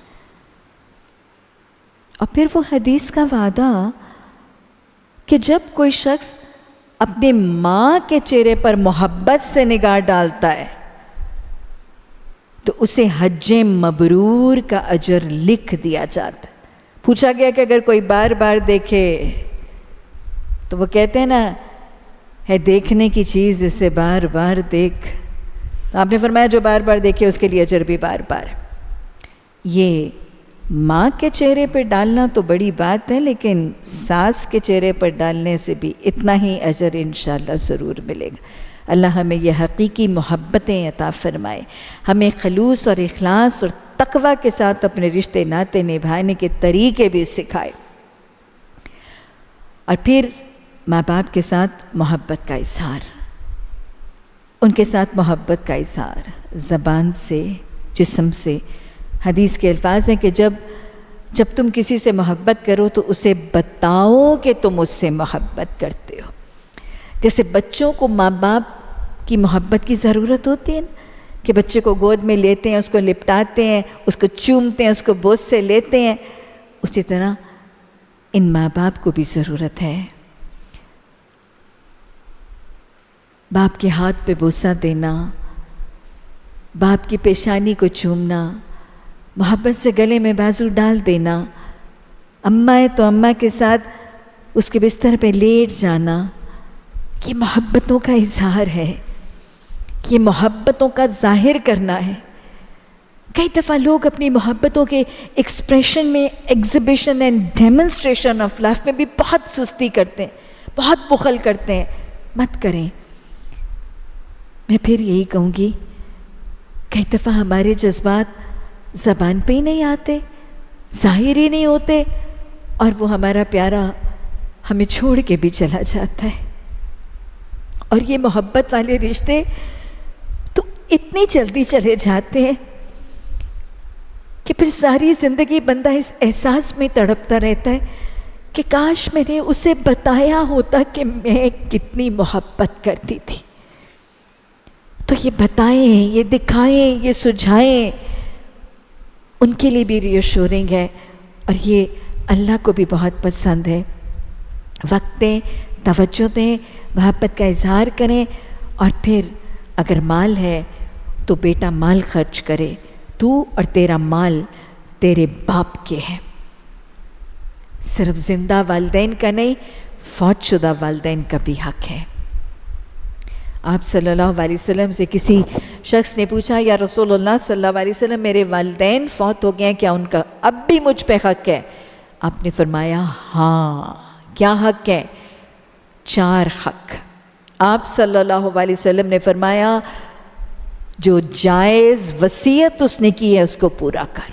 اور پھر وہ حدیث کا وعدہ کہ جب کوئی شخص اپنے ماں کے چہرے پر محبت سے نگاہ ڈالتا ہے تو اسے حج مبرور کا اجر لکھ دیا جاتا ہے۔ پوچھا گیا کہ اگر کوئی بار بار دیکھے تو وہ کہتے ہیں نا، ہے دیکھنے کی چیز اسے بار بار دیکھ، تو آپ نے فرمایا جو بار بار دیکھے اس کے لیے اجر بھی بار بار ہے۔ یہ ماں کے چہرے پر ڈالنا تو بڑی بات ہے، لیکن ساس کے چہرے پر ڈالنے سے بھی اتنا ہی اجر انشاءاللہ ضرور ملے گا۔ اللہ ہمیں یہ حقیقی محبتیں عطا فرمائے، ہمیں خلوص اور اخلاص اور تقوی کے ساتھ اپنے رشتے ناطے نبھانے کے طریقے بھی سکھائے۔ اور پھر ماں باپ کے ساتھ محبت کا اظہار، ان کے ساتھ محبت کا اظہار زبان سے، جسم سے۔ حدیث کے الفاظ ہیں کہ جب تم کسی سے محبت کرو تو اسے بتاؤ کہ تم اس سے محبت کرتے ہو۔ جیسے بچوں کو ماں باپ کی محبت کی ضرورت ہوتی ہے کہ بچے کو گود میں لیتے ہیں، اس کو لپٹاتے ہیں، اس کو چومتے ہیں، اس کو بوس سے لیتے ہیں، اسی طرح ان ماں باپ کو بھی ضرورت ہے۔ باپ کے ہاتھ پہ بوسہ دینا، باپ کی پیشانی کو چومنا، محبت سے گلے میں بازو ڈال دینا، اماں ہے تو اماں کے ساتھ اس کے بستر پہ لیٹ جانا، یہ محبتوں کا اظہار ہے، یہ محبتوں کا ظاہر کرنا ہے۔ کئی دفعہ لوگ اپنی محبتوں کے ایکسپریشن میں، exhibition and demonstration of life میں بھی بہت سستی کرتے ہیں، بہت بخل کرتے ہیں۔ مت کریں۔ میں پھر یہی کہوں گی، کئی دفعہ ہمارے جذبات زبان پہ ہی نہیں آتے، ظاہر ہی نہیں ہوتے، اور وہ ہمارا پیارا ہمیں چھوڑ کے بھی چلا جاتا ہے۔ اور یہ محبت والے رشتے تو اتنی جلدی چلے جاتے ہیں کہ پھر ساری زندگی بندہ اس احساس میں تڑپتا رہتا ہے کہ کاش میں نے اسے بتایا ہوتا کہ میں کتنی محبت کرتی تھی۔ تو یہ بتائیں، یہ دکھائیں، یہ سجھائیں، ان کے لیے بھی ریئشورنگ ہے، اور یہ اللہ کو بھی بہت پسند ہے۔ وقت دیں، توجہ دیں، محبت کا اظہار کریں، اور پھر اگر مال ہے تو بیٹا مال خرچ کرے، تو اور تیرا مال تیرے باپ کے ہے، صرف زندہ والدین کا نہیں، فوت شدہ والدین کا بھی حق ہے۔ آپ صلی اللہ علیہ وسلم سے کسی شخص نے پوچھا، یا رسول اللہ صلی اللہ علیہ وسلم میرے والدین فوت ہو گئے ہیں، کیا ان کا اب بھی مجھ پہ حق ہے؟ آپ نے فرمایا ہاں۔ کیا حق ہے؟ 4 حق۔ آپ صلی اللہ علیہ وسلم نے فرمایا جو جائز وصیت اس نے کی ہے اس کو پورا کر،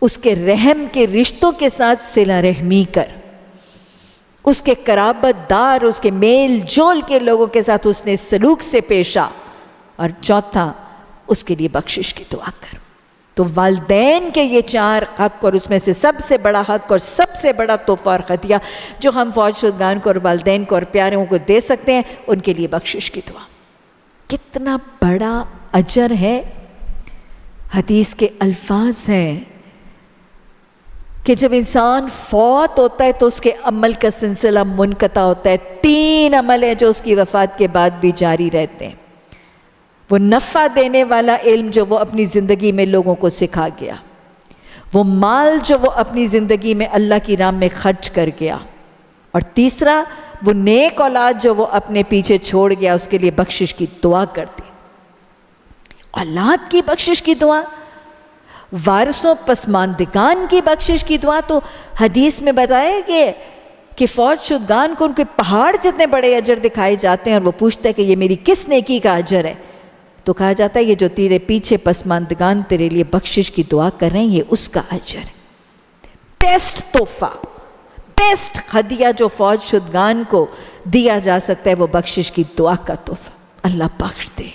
اس کے رحم کے رشتوں کے ساتھ صلہ رحمی کر، اس کے قرابت دار، اس کے میل جول کے لوگوں کے ساتھ اس نے سلوک سے پیش آ، اور چوتھا اس کے لیے بخشش کی دعا کر۔ تو والدین کے یہ 4 حق، اور اس میں سے سب سے بڑا حق اور سب سے بڑا تحفہ اور ہدیہ جو ہم فوت شدگان کو اور والدین کو اور پیاروں کو دے سکتے ہیں، ان کے لیے بخشش کی دعا۔ کتنا بڑا اجر ہے۔ حدیث کے الفاظ ہیں کہ جب انسان فوت ہوتا ہے تو اس کے عمل کا سلسلہ منقطع ہوتا ہے۔ 3 عمل ہیں جو اس کی وفات کے بعد بھی جاری رہتے ہیں۔ وہ نفع دینے والا علم جو وہ اپنی زندگی میں لوگوں کو سکھا گیا، وہ مال جو وہ اپنی زندگی میں اللہ کی راہ میں خرچ کر گیا، اور تیسرا وہ نیک اولاد جو وہ اپنے پیچھے چھوڑ گیا، اس کے لیے بخشش کی دعا کر دی۔ اولاد کی بخشش کی دعا، وارثوں پسماندگان کی بخشش کی دعا، تو حدیث میں بتایا کہ فوت شدگان کو ان کے پہاڑ جتنے بڑے اجر دکھائے جاتے ہیں، اور وہ پوچھتا ہے کہ یہ میری کس نیکی کا اجر ہے؟ تو کہا جاتا ہے یہ جو تیرے پیچھے پسماندگان تیرے لیے بخشش کی دعا کر رہے ہیں، یہ اس کا اجر ہے۔ بیسٹ تحفہ، بیسٹ ہدیہ جو فوت شدگان کو دیا جا سکتا ہے وہ بخشش کی دعا کا تحفہ۔ اللہ بخش دے،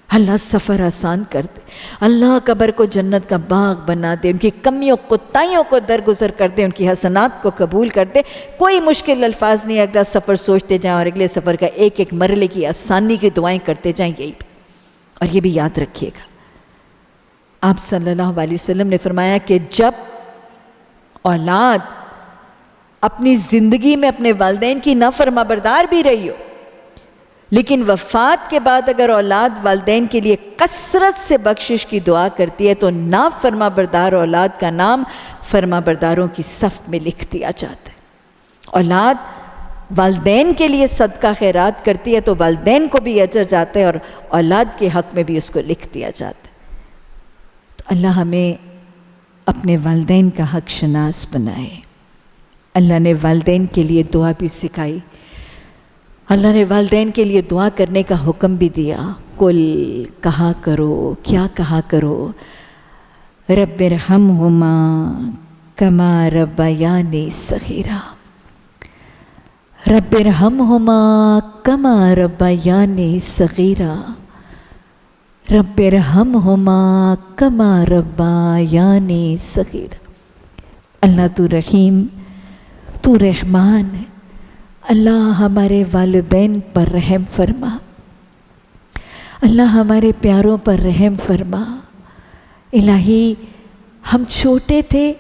اللہ سفر آسان کر دے، اللہ قبر کو جنت کا باغ بنا دے، ان کی کمیوں کوتاہیوں کو درگزر کر دے، ان کی حسنات کو قبول کر دے۔ کوئی مشکل الفاظ نہیں، اگلا سفر سوچتے جائیں اور اگلے سفر کا ایک ایک مرحلے کی آسانی کی دعائیں کرتے جائیں۔ یہی اور یہ بھی یاد رکھیے گا، آپ صلی اللہ علیہ وسلم نے فرمایا کہ جب اولاد اپنی زندگی میں اپنے والدین کی نافرما بردار بھی رہی ہو، لیکن وفات کے بعد اگر اولاد والدین کے لیے کثرت سے بخشش کی دعا کرتی ہے تو نافرما بردار اولاد کا نام فرما برداروں کی صف میں لکھ دیا جاتا ہے۔ اولاد والدین کے لیے صدقہ خیرات کرتی ہے تو والدین کو بھی اجر جاتا ہے، اور اولاد کے حق میں بھی اس کو لکھ دیا جاتا ہے۔ تو اللہ ہمیں اپنے والدین کا حق شناس بنائے۔ اللہ نے والدین کے لیے دعا بھی سکھائی، اللہ نے والدین کے لیے دعا کرنے کا حکم بھی دیا۔ کل کہا کرو، کیا کہا کرو؟ رب ارحمہما کما ربیانی صغیرا، رب ارحمہما کما ربیانی صغیرا۔ رب ارحمہما کما ربیانی صغیرا۔ اللہ تو رحیم، تو رحمان ہے، اللہ ہمارے والدین پر رحم فرما، اللہ ہمارے پیاروں پر رحم فرما۔ الہی ہم چھوٹے تھے،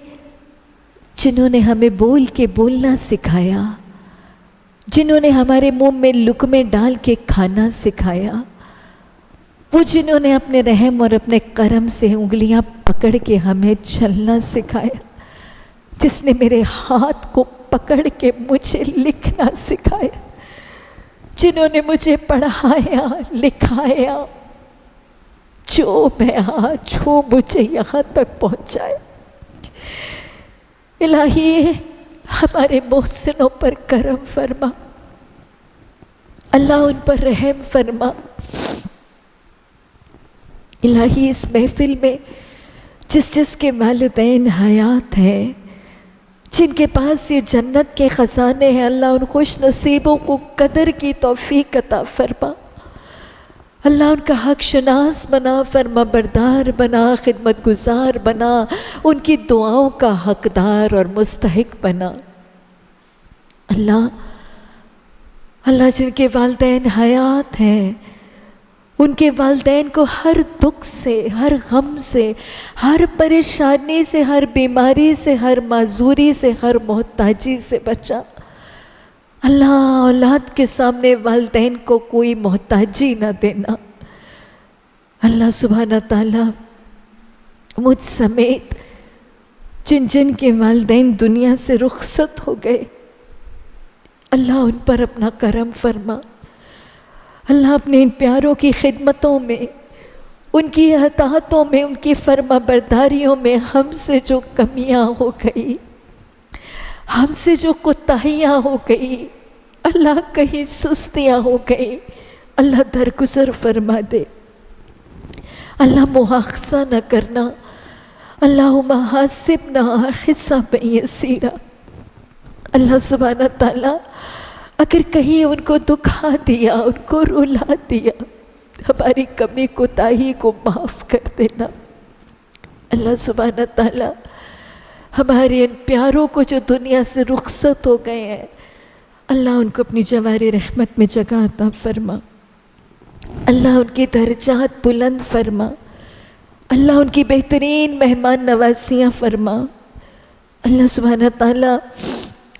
جنہوں نے ہمیں بول کے بولنا سکھایا، جنہوں نے ہمارے منہ میں لقمے ڈال کے کھانا سکھایا، وہ جنہوں نے اپنے رحم اور اپنے کرم سے انگلیاں پکڑ کے ہمیں چلنا سکھایا، جس نے میرے ہاتھ کو پکڑ کے مجھے لکھنا سکھایا، جنہوں نے مجھے پڑھایا لکھایا، جو میں آج ہوں مجھے یہاں تک پہنچائے۔ الہی ہمارے محسنوں پر کرم فرما، اللہ ان پر رحم فرما۔ الہی اس محفل میں جس کے والدین حیات ہیں، جن کے پاس یہ جنت کے خزانے ہیں، اللہ ان خوش نصیبوں کو قدر کی توفیق عطا فرما، اللہ ان کا حق شناس بنا، فرما بردار بنا، خدمت گزار بنا، ان کی دعاؤں کا حقدار اور مستحق بنا۔ اللہ جن کے والدین حیات ہیں، ان کے والدین کو ہر دکھ سے، ہر غم سے، ہر پریشانی سے، ہر بیماری سے، ہر معذوری سے، ہر محتاجی سے بچا۔ اللہ اولاد کے سامنے والدین کو کوئی محتاجی نہ دینا۔ اللہ سبحانہ تعالیٰ مجھ سمیت جن کے والدین دنیا سے رخصت ہو گئے، اللہ ان پر اپنا کرم فرما۔ اللہ اپنے ان پیاروں کی خدمتوں میں، ان کی اطاعتوں میں، ان کی فرما برداریوں میں ہم سے جو کمیاں ہو گئی، ہم سے جو کوتاہیاں ہو گئی، اللہ کہیں سستیاں ہو گئی، اللہ درگزر فرما دے، اللہ مواخذہ نہ کرنا، اللہم حاسبنا حسابا یسیرا۔ اللہ سبحانہ تعالیٰ اگر کہیں ان کو دکھا دیا، ان کو رلا دیا، ہماری کمی کوتاہی کو معاف کر دینا۔ اللہ سبحانہ تعالیٰ ہمارے ان پیاروں کو جو دنیا سے رخصت ہو گئے ہیں، اللہ ان کو اپنی جواری رحمت میں جگہ عطا فرما، اللہ ان کی درجات بلند فرما، اللہ ان کی بہترین مہمان نوازیاں فرما۔ اللہ سبحانہ تعالیٰ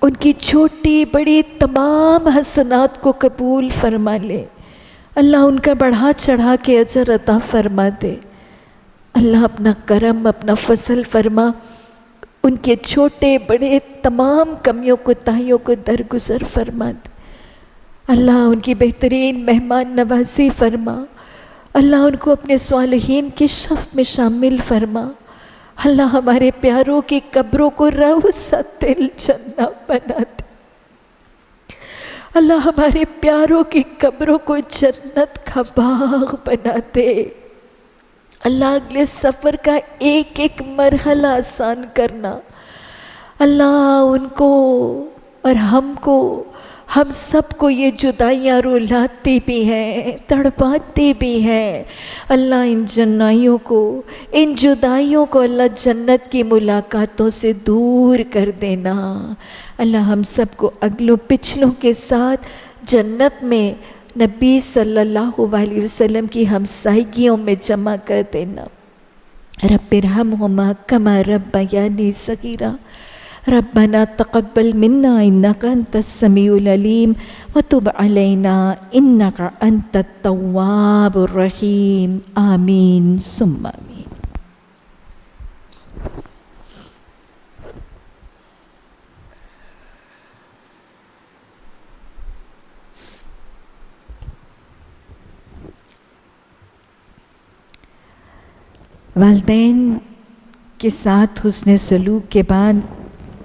ان کی چھوٹی بڑی تمام حسنات کو قبول فرما لے، اللہ ان کا بڑھا چڑھا کے اجر عطا فرما دے۔ اللہ اپنا کرم، اپنا فضل فرما، ان کے چھوٹے بڑے تمام کمیوں کوتاہیوں کو درگزر فرما دے۔ اللہ ان کی بہترین مہمان نوازی فرما، اللہ ان کو اپنے صالحین کی صف میں شامل فرما۔ اللہ ہمارے پیاروں کی قبروں کو روضۃ الجنہ بنا دے، اللہ ہمارے پیاروں کی قبروں کو جنت کا باغ بنا دے۔ اللہ اگلے سفر کا ایک ایک مرحلہ آسان کرنا، اللہ ان کو اور ہم سب کو یہ جدائیاں رلاتی بھی ہیں، تڑپاتی بھی ہیں، اللہ ان ان جدائیوں کو اللہ جنت کی ملاقاتوں سے دور کر دینا۔ اللہ ہم سب کو اگلوں پچھلوں کے ساتھ جنت میں نبی صلی اللہ علیہ وسلم کی ہمسائیگیوں میں جمع کر دینا۔ رب ارحمہما کما ربیانی صغیرا۔ ربنا تقبل منا انک انت السمیع العلیم وتب علینا انک انت التواب الرحیم، آمین ثم آمین۔ والدین کے ساتھ حسن سلوک کے بعد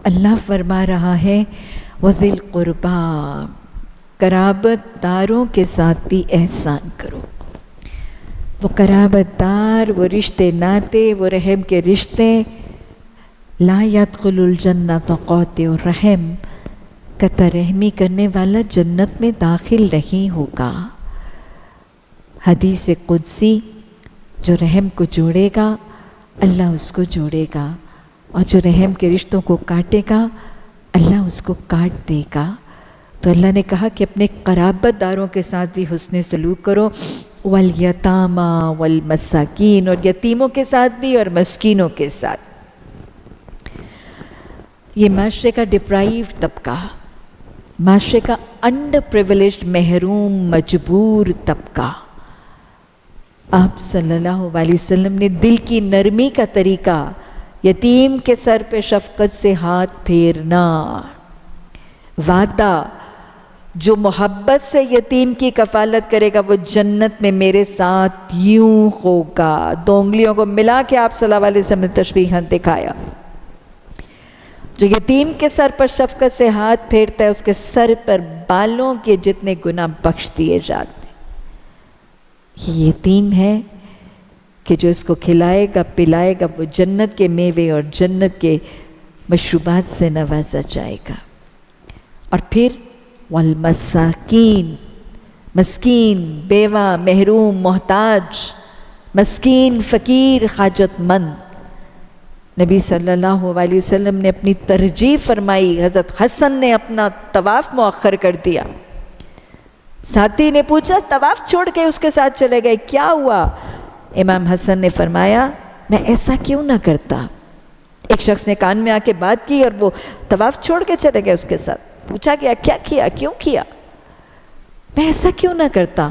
اللہ فرما رہا ہے وذی القربیٰ، قرابت داروں کے ساتھ بھی احسان کرو۔ وہ قرابت دار، وہ رشتے ناتے، وہ رحم کے رشتے، لا يدخل الجنۃ قاطع الرحم، قطع رحمی کرنے والا جنت میں داخل نہیں ہوگا۔ حدیث قدسی جو رحم کو جوڑے گا اللہ اس کو جوڑے گا، اور جو رحم کے رشتوں کو کاٹے گا اللہ اس کو کاٹ دے گا۔ تو اللہ نے کہا کہ اپنے قرابت داروں کے ساتھ بھی حسن سلوک کرو، والیتامی والمساکین، اور یتیموں کے ساتھ بھی اور مسکینوں کے ساتھ۔ یہ معاشرے کا ڈپرائیوڈ طبقہ، معاشرے کا انڈر پریویلیجڈ، محروم، مجبور طبقہ، آپ صلی اللہ علیہ وسلم نے دل کی نرمی کا طریقہ، یتیم کے سر پہ شفقت سے ہاتھ پھیرنا، وعدہ جو محبت سے یتیم کی کفالت کرے گا وہ جنت میں میرے ساتھ یوں ہوگا۔ دو انگلیوں کو ملا کے آپ صلی اللہ علیہ وسلم نے تشبیہاً دکھایا۔ جو یتیم کے سر پر شفقت سے ہاتھ پھیرتا ہے اس کے سر پر بالوں کے جتنے گناہ بخش دیے جاتے ہیں۔ یہ یتیم ہے کہ جو اس کو کھلائے گا پلائے گا وہ جنت کے میوے اور جنت کے مشروبات سے نوازا جائے گا۔ اور پھر والمساکین، مسکین، بیوہ، محروم، محتاج، مسکین، فقیر، حاجت مند۔ نبی صلی اللہ علیہ وسلم نے اپنی ترجیح فرمائی، حضرت حسن نے اپنا طواف مؤخر کر دیا۔ ساتھی نے پوچھا طواف چھوڑ کے اس کے ساتھ چلے گئے، کیا ہوا؟ امام حسن نے فرمایا میں ایسا کیوں نہ کرتا۔ ایک شخص نے کان میں آ کے بات کی اور وہ طواف چھوڑ کے چلے گئے اس کے ساتھ۔ پوچھا گیا کیا کیا، کیوں کیا؟ میں ایسا کیوں نہ کرتا؟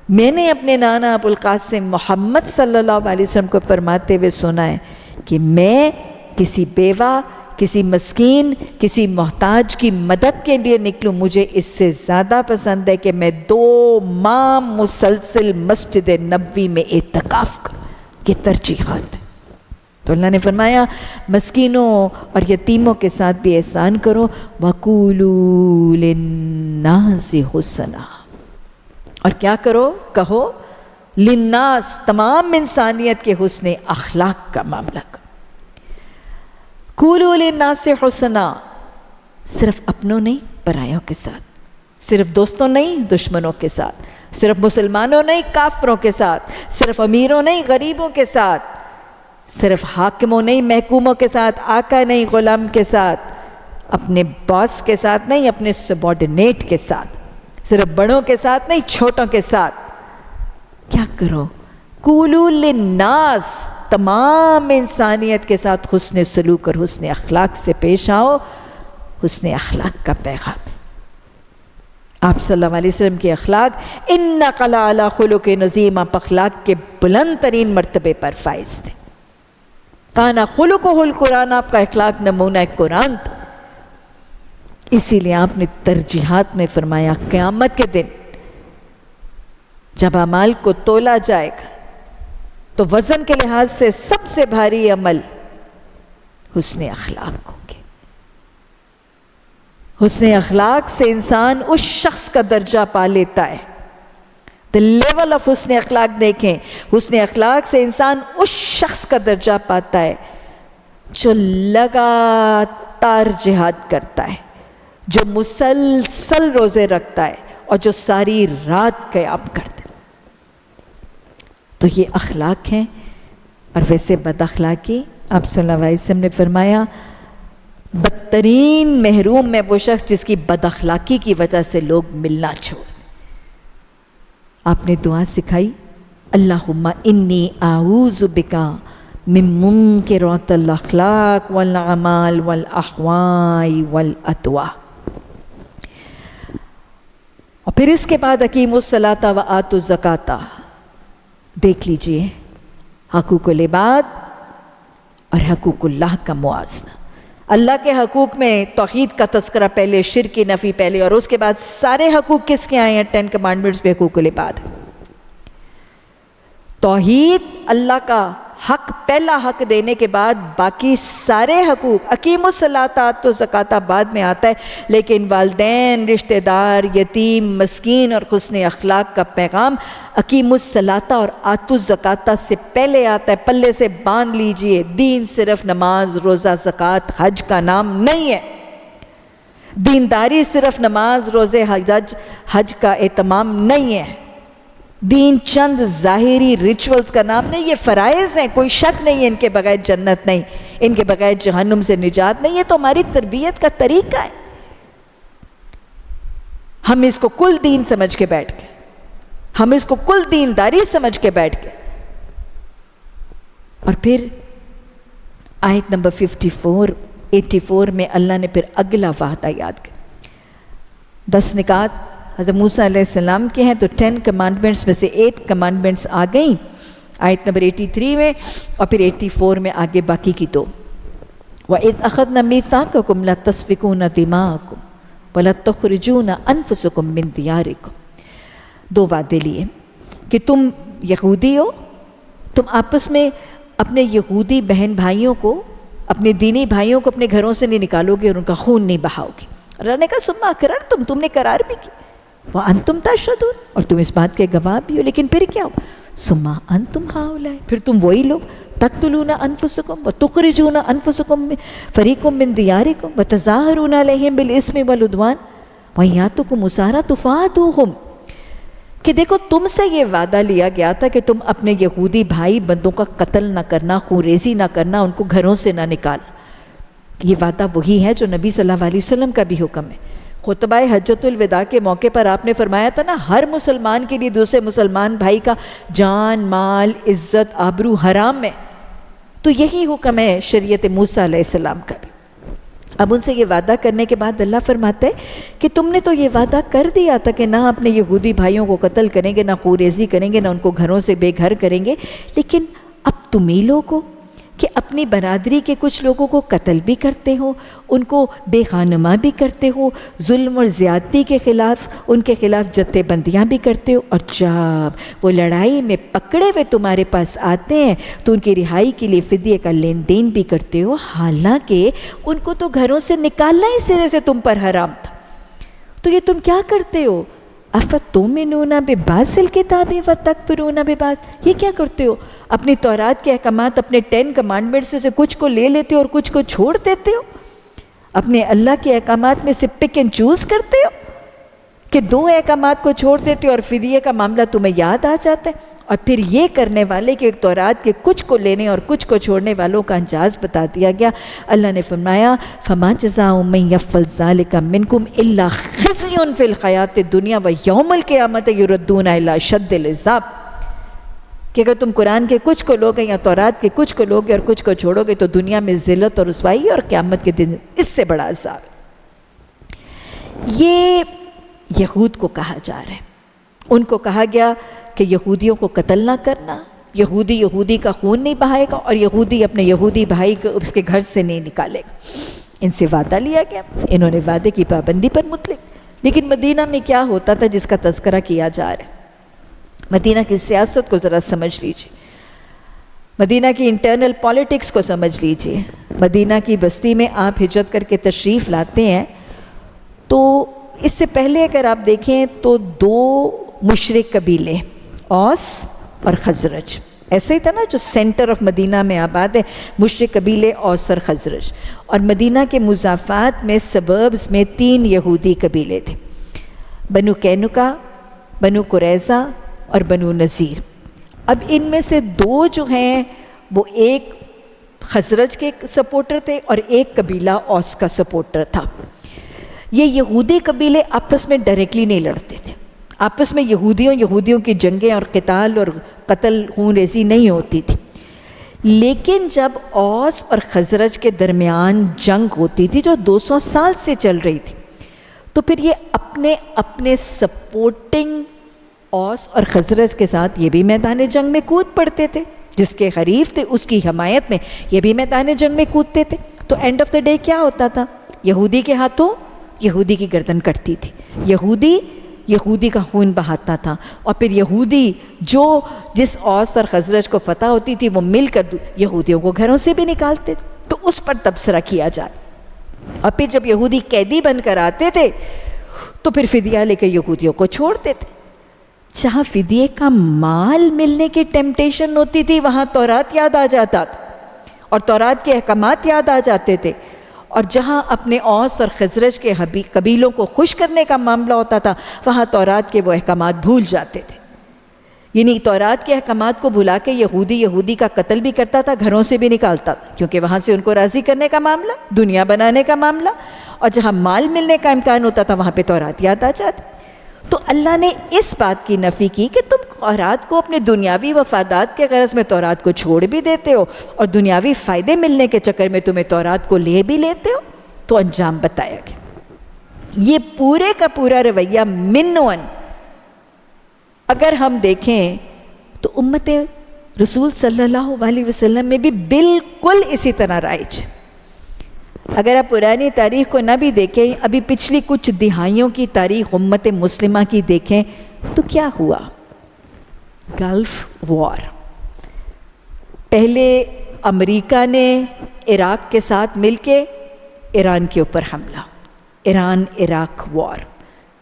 میں نے اپنے نانا ابوالقاسم محمد صلی اللہ علیہ وسلم کو فرماتے ہوئے سنا ہے کہ میں کسی بیوہ، کسی مسکین، کسی محتاج کی مدد کے لیے نکلوں، مجھے اس سے زیادہ پسند ہے کہ میں 2 ماہ مسلسل مسجد نبوی میں اعتکاف کروں۔ یہ ترجیحات ہے۔ تو اللہ نے فرمایا مسکینوں اور یتیموں کے ساتھ بھی احسان کرو، وَقُولُوا لِلنَّاسِ حُسْنًا، اور کیا کرو؟ کہو للناس، تمام انسانیت کے حسن اخلاق کا معاملہ کرو۔ قُولُوا لِلنَّاسِ حُسْنًا، صرف اپنوں نہیں پرایوں کے ساتھ، صرف دوستوں نہیں دشمنوں کے ساتھ، صرف مسلمانوں نہیں کافروں کے ساتھ، صرف امیروں نہیں غریبوں کے ساتھ، صرف حاکموں نہیں محکوموں کے ساتھ، آقا نہیں غلام کے ساتھ، اپنے باس کے ساتھ نہیں اپنے سبارڈینیٹ کے ساتھ، صرف بڑوں کے ساتھ نہیں چھوٹوں کے ساتھ۔ کیا کرو؟ قولوا للناس، تمام انسانیت کے ساتھ حسن سلوک اور حسن اخلاق سے پیش آؤ۔ حسن اخلاق کا پیغام ہے۔ آپ صلی اللہ علیہ وسلم کے اخلاق انک لعلی خلق عظیم، آپ اخلاق کے بلند ترین مرتبے پر فائز تھے۔ کان خلقہ القرآن، آپ کا اخلاق نمونہ قرآن تھا۔ اسی لیے آپ نے ترجیحات میں فرمایا قیامت کے دن جب اعمال کو تولا جائے گا تو وزن کے لحاظ سے سب سے بھاری عمل حسن اخلاق ہوں گے۔ حسن اخلاق سے انسان اس شخص کا درجہ پا لیتا ہے۔ the level of حسن اخلاق دیکھیں، حسن اخلاق سے انسان اس شخص کا درجہ پاتا ہے جو لگاتار جہاد کرتا ہے، جو مسلسل روزے رکھتا ہے اور جو ساری رات قیام کرتا ہے۔ تو یہ اخلاق ہیں۔ اور ویسے بد اخلاقی، آپ صلی اللہ علیہ وسلم نے فرمایا بدترین محروم میں وہ شخص جس کی بد اخلاقی کی وجہ سے لوگ ملنا چھوڑ۔ آپ نے دعا سکھائی، اللہم انی اعوذ بکا من منکرات الاخلاق والاعمال والاحواء والادواء۔ اور پھر اس کے بعد اقیموا الصلاۃ وآتوا الزکاۃ۔ دیکھ لیجئے حقوق العباد اور حقوق اللہ کا موازنہ۔ اللہ کے حقوق میں توحید کا تذکرہ پہلے، شرک کی نفی پہلے، اور اس کے بعد سارے حقوق کس کے آئے ہیں؟ 10 کمانڈمنٹس پہ حقوق العباد۔ توحید اللہ کا حق، پہلا حق دینے کے بعد باقی سارے حقوق، اقیموا الصلاۃ آتوا الزکاۃ بعد میں آتا ہے، لیکن والدین، رشتہ دار، یتیم، مسکین اور حسن اخلاق کا پیغام اقیموا الصلاۃ اور آتوا الزکاۃ سے پہلے آتا ہے۔ پلے سے باندھ لیجئے، دین صرف نماز، روزہ، زکوٰۃ، حج کا نام نہیں ہے۔ دینداری صرف نماز، روزے، حج کا اہتمام نہیں ہے۔ دین چند ظاہری ریچولز کا نام نہیں، یہ فرائض ہیں، کوئی شک نہیں ہے ان کے بغیر جنت نہیں، ان کے بغیر جہنم سے نجات نہیں، یہ تو ہماری تربیت کا طریقہ ہے۔ ہم اس کو کل دین سمجھ کے بیٹھ گئے، ہم اس کو کل دینداری سمجھ کے بیٹھ گئے۔ اور پھر آیت نمبر 84 میں اللہ نے پھر اگلا وعدہ یاد کیا۔ 10 نکات حضرت موسیٰ علیہ السلام کے ہیں، تو 10 کمانڈمنٹس میں سے 8 کمانڈمنٹس آ گئیں آیت نمبر 83 میں، اور پھر 84 میں آگے باقی کی 2۔ وَإِذْ أَخَذْنَا مِيثَاقَكُمْ لَا تَسْفِكُونَ دِمَاءَكُمْ وَلَا تُخْرِجُونَ أَنفُسَكُمْ مِنْ دِيَارِكُمْ۔ 2 وعدے لیے کہ تم یہودی ہو، تم آپس میں اپنے یہودی بہن بھائیوں کو، اپنے دینی بھائیوں کو اپنے گھروں سے نہیں نکالو گے اور ان کا خون نہیں بہاؤ گے۔ اللہ نے کہا ثم اقررتم، تم نے قرار بھی کی، وانتم تشہدون، اور تم اس بات کے گواہ بھی ہو، لیکن پھر کیا ہو؟ ثم انتم ہؤلاء، پھر تم وہی لوگ تقتلون انفسکم وتخرجون انفسکم فریق من دیارکم وتظاہرون علیہم بالاسم والعدوان وان یاتکم اساری تفادوہم، کہ دیکھو تم سے یہ وعدہ لیا گیا تھا کہ تم اپنے یہودی بھائی بندوں کا قتل نہ کرنا، خون ریزی نہ کرنا، ان کو گھروں سے نہ نکال۔ یہ وعدہ وہی ہے جو نبی صلی اللہ علیہ وسلم کا بھی حکم ہے۔ خطبہ حجۃ الوداع کے موقع پر آپ نے فرمایا تھا نا، ہر مسلمان کے لیے دوسرے مسلمان بھائی کا جان، مال، عزت، آبرو حرام ہے۔ تو یہی حکم ہے شریعت موسیٰ علیہ السلام کا بھی۔ اب ان سے یہ وعدہ کرنے کے بعد اللہ فرماتا ہے کہ تم نے تو یہ وعدہ کر دیا تھا کہ نہ اپنے یہودی بھائیوں کو قتل کریں گے، نہ خونریزی کریں گے، نہ ان کو گھروں سے بے گھر کریں گے، لیکن اب تم ہی لوگ ہو کہ اپنی برادری کے کچھ لوگوں کو قتل بھی کرتے ہو، ان کو بے خانمہ بھی کرتے ہو، ظلم اور زیادتی کے خلاف ان کے خلاف جتھے بندیاں بھی کرتے ہو، اور جب وہ لڑائی میں پکڑے ہوئے تمہارے پاس آتے ہیں تو ان کی رہائی کے لیے فدیے کا لین دین بھی کرتے ہو، حالانکہ ان کو تو گھروں سے نکالنا ہی سرے سے تم پر حرام تھا۔ تو یہ تم کیا کرتے ہو؟ افتؤمنون ببعض الکتاب وتکفرون ببعض، یہ کیا کرتے ہو؟ اپنی تورات کے احکامات، اپنے 10 کمانڈمنٹس میں سے کچھ کو لے لیتے ہو اور کچھ کو چھوڑ دیتے ہو؟ اپنے اللہ کے احکامات میں سے پک اینڈ چوز کرتے ہو کہ 2 احکامات کو چھوڑ دیتے ہو اور فدیے کا معاملہ تمہیں یاد آ جاتا ہے؟ اور پھر یہ کرنے والے کہ تورات کے کچھ کو لینے اور کچھ کو چھوڑنے والوں کا انجاز بتا دیا گیا۔ اللہ نے فرمایا فَمَا جَزَاءُ مَن يَفْعَلْ ذَلِكَ مِنكُمْ إِلَّا خِزْيٌ فِي الْحَيَاةِ الدُّنْيَا وَيَوْمَ الْقِيَامَةِ يُرَدُّونَ إِلَىٰ أَشَدِّ الْعَذَابِ، کہ اگر تم قرآن کے کچھ کو لوگے یا تورات کے کچھ کو لوگے اور کچھ کو چھوڑو گے تو دنیا میں ذلت اور رسوائی اور قیامت کے دن اس سے بڑا عذاب ہے۔ یہ یہود کو کہا جا رہا ہے، ان کو کہا گیا کہ یہودیوں کو قتل نہ کرنا، یہودی کا خون نہیں بہائے گا، اور یہودی اپنے یہودی بھائی کو اس کے گھر سے نہیں نکالے گا۔ ان سے وعدہ لیا گیا، انہوں نے وعدے کی پابندی پر مطلق۔ لیکن مدینہ میں کیا ہوتا تھا جس کا تذکرہ کیا جا رہا ہے؟ مدینہ کی سیاست کو ذرا سمجھ لیجیے، مدینہ کی انٹرنل پالیٹکس کو سمجھ لیجیے۔ مدینہ کی بستی میں آپ ہجرت کر کے تشریف لاتے ہیں تو اس سے پہلے اگر آپ دیکھیں تو 2 مشرک قبیلے، اوس اور خزرج، ایسے ہی تھا نا جو سینٹر آف مدینہ میں آباد ہے، مشرک قبیلے اوس اور خزرج، اور مدینہ کے مضافات میں سبربز میں 3 یہودی قبیلے تھے، بنو قینقاع، بنو قریظہ اور بنو نذیر۔ اب ان میں سے 2 جو ہیں وہ ایک خزرج کے سپورٹر تھے اور ایک قبیلہ اوس کا سپورٹر تھا۔ یہ یہودی قبیلے آپس میں ڈائریکٹلی نہیں لڑتے تھے، آپس میں یہودیوں کی جنگیں اور قتال اور قتل خون ریزی نہیں ہوتی تھی، لیکن جب اوس اور خزرج کے درمیان جنگ ہوتی تھی جو 200 سال سے چل رہی تھی، تو پھر یہ اپنے سپورٹنگ اوس اور خزرج کے ساتھ یہ بھی میدان جنگ میں کود پڑتے تھے، جس کے حریف تھے اس کی حمایت میں یہ بھی میدان جنگ میں کودتے تھے۔ تو اینڈ آف دا ڈے کیا ہوتا تھا؟ یہودی کے ہاتھوں یہودی کی گردن کٹتی تھی، یہودی کا خون بہاتا تھا، اور پھر یہودی جس اوس اور خزرج کو فتح ہوتی تھی وہ مل کر یہودیوں کو گھروں سے بھی نکالتے تھے۔ تو اس پر تبصرہ کیا جائے، اور پھر جب یہودی قیدی بن کر آتے تھے تو پھر فدیہ لے کے یہودیوں کو چھوڑتے تھے۔ جہاں فدیے کا مال ملنے کی ٹیمپٹیشن ہوتی تھی وہاں تورات یاد آ جاتا تھا اور تورات کے احکامات یاد آ جاتے تھے، اور جہاں اپنے اوس اور خزرج کے قبیلوں کو خوش کرنے کا معاملہ ہوتا تھا وہاں تورات کے وہ احکامات بھول جاتے تھے۔ یعنی تورات کے احکامات کو بھلا کے یہودی کا قتل بھی کرتا تھا، گھروں سے بھی نکالتا تھا، کیونکہ وہاں سے ان کو راضی کرنے کا معاملہ، دنیا بنانے کا معاملہ، اور جہاں مال ملنے کا امکان ہوتا تھا وہاں پہ تورات یاد آ جاتی۔ تو اللہ نے اس بات کی نفی کی کہ تم تورات کو اپنے دنیاوی مفادات کے غرض میں تورات کو چھوڑ بھی دیتے ہو، اور دنیاوی فائدے ملنے کے چکر میں تمہیں تورات کو لے بھی لیتے ہو۔ تو انجام بتایا گیا۔ یہ پورے کا پورا رویہ منون اگر ہم دیکھیں تو امت رسول صلی اللہ علیہ وسلم میں بھی بالکل اسی طرح رائج۔ اگر آپ پرانی تاریخ کو نہ بھی دیکھیں، ابھی پچھلی کچھ دہائیوں کی تاریخ امت مسلمہ کی دیکھیں تو کیا ہوا؟ Gulf war. پہلے امریکہ نے عراق کے ساتھ مل کے ایران کے اوپر حملہ، ایران عراق وار۔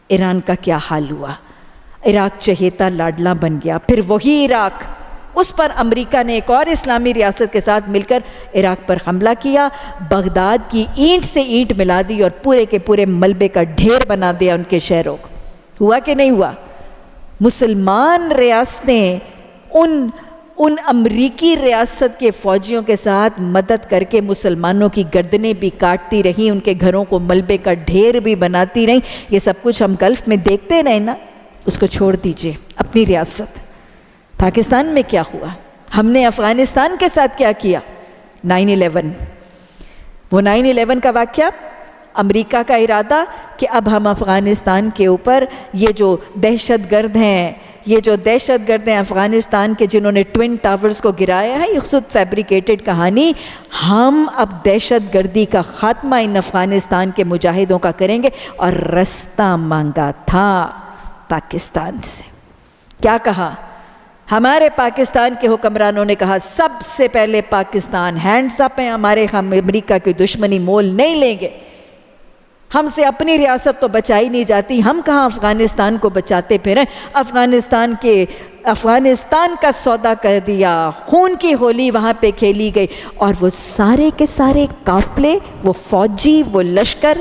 ایران کا کیا حال ہوا؟ عراق چہیتا لاڈلا بن گیا۔ پھر وہی عراق، اس پر امریکہ نے ایک اور اسلامی ریاست کے ساتھ مل کر عراق پر حملہ کیا، بغداد کی اینٹ سے اینٹ ملا دی اور پورے کے پورے ملبے کا ڈھیر بنا دیا ان کے شہروں کو۔ ہوا کہ نہیں ہوا؟ مسلمان ریاستیں ان امریکی ریاست کے فوجیوں کے ساتھ مدد کر کے مسلمانوں کی گردنیں بھی کاٹتی رہیں، ان کے گھروں کو ملبے کا ڈھیر بھی بناتی رہیں۔ یہ سب کچھ ہم گلف میں دیکھتے رہے نا، اس کو چھوڑ دیجئے اپنی ریاست۔ پاکستان میں کیا ہوا؟ ہم نے افغانستان کے ساتھ کیا کیا؟ 9/11۔ وہ 9/11 کا واقعہ، امریکہ کا ارادہ کہ اب ہم افغانستان کے اوپر یہ جو دہشت گرد ہیں افغانستان کے، جنہوں نے ٹوین ٹاورز کو گرایا ہے، یہ خود فیبریکیٹڈ کہانی، ہم اب دہشت گردی کا خاتمہ ان افغانستان کے مجاہدوں کا کریں گے۔ اور رستہ مانگا تھا پاکستان سے۔ کیا کہا؟ ہمارے پاکستان کے حکمرانوں نے کہا سب سے پہلے پاکستان ہینڈز اپ ہیں، ہم امریکہ کی دشمنی مول نہیں لیں گے، ہم سے اپنی ریاست تو بچائی نہیں جاتی، ہم کہاں افغانستان کو بچاتے پھریں۔ افغانستان کا سودا کر دیا، خون کی ہولی وہاں پہ کھیلی گئی، اور وہ سارے کے سارے قافلے، وہ فوجی، وہ لشکر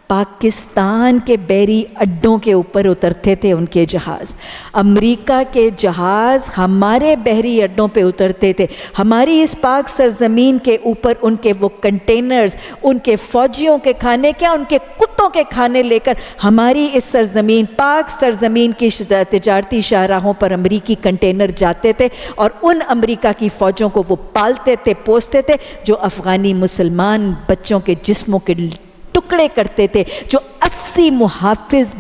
پاکستان کے بحری اڈوں کے اوپر اترتے تھے، ان کے جہاز، امریکہ کے جہاز ہمارے بحری اڈوں پہ اترتے تھے، ہماری اس پاک سرزمین کے اوپر ان کے وہ کنٹینرز، ان کے فوجیوں کے کھانے، کیا ان کے کتوں کے کھانے لے کر ہماری اس سرزمین، پاک سرزمین کی تجارتی شاہراہوں پر امریکی کنٹینر جاتے تھے، اور ان امریکہ کی فوجوں کو وہ پالتے تھے، پوستے تھے، جو افغانی مسلمان بچوں کے جسموں کے ٹکڑے کرتے تھے، جو 80 محافظ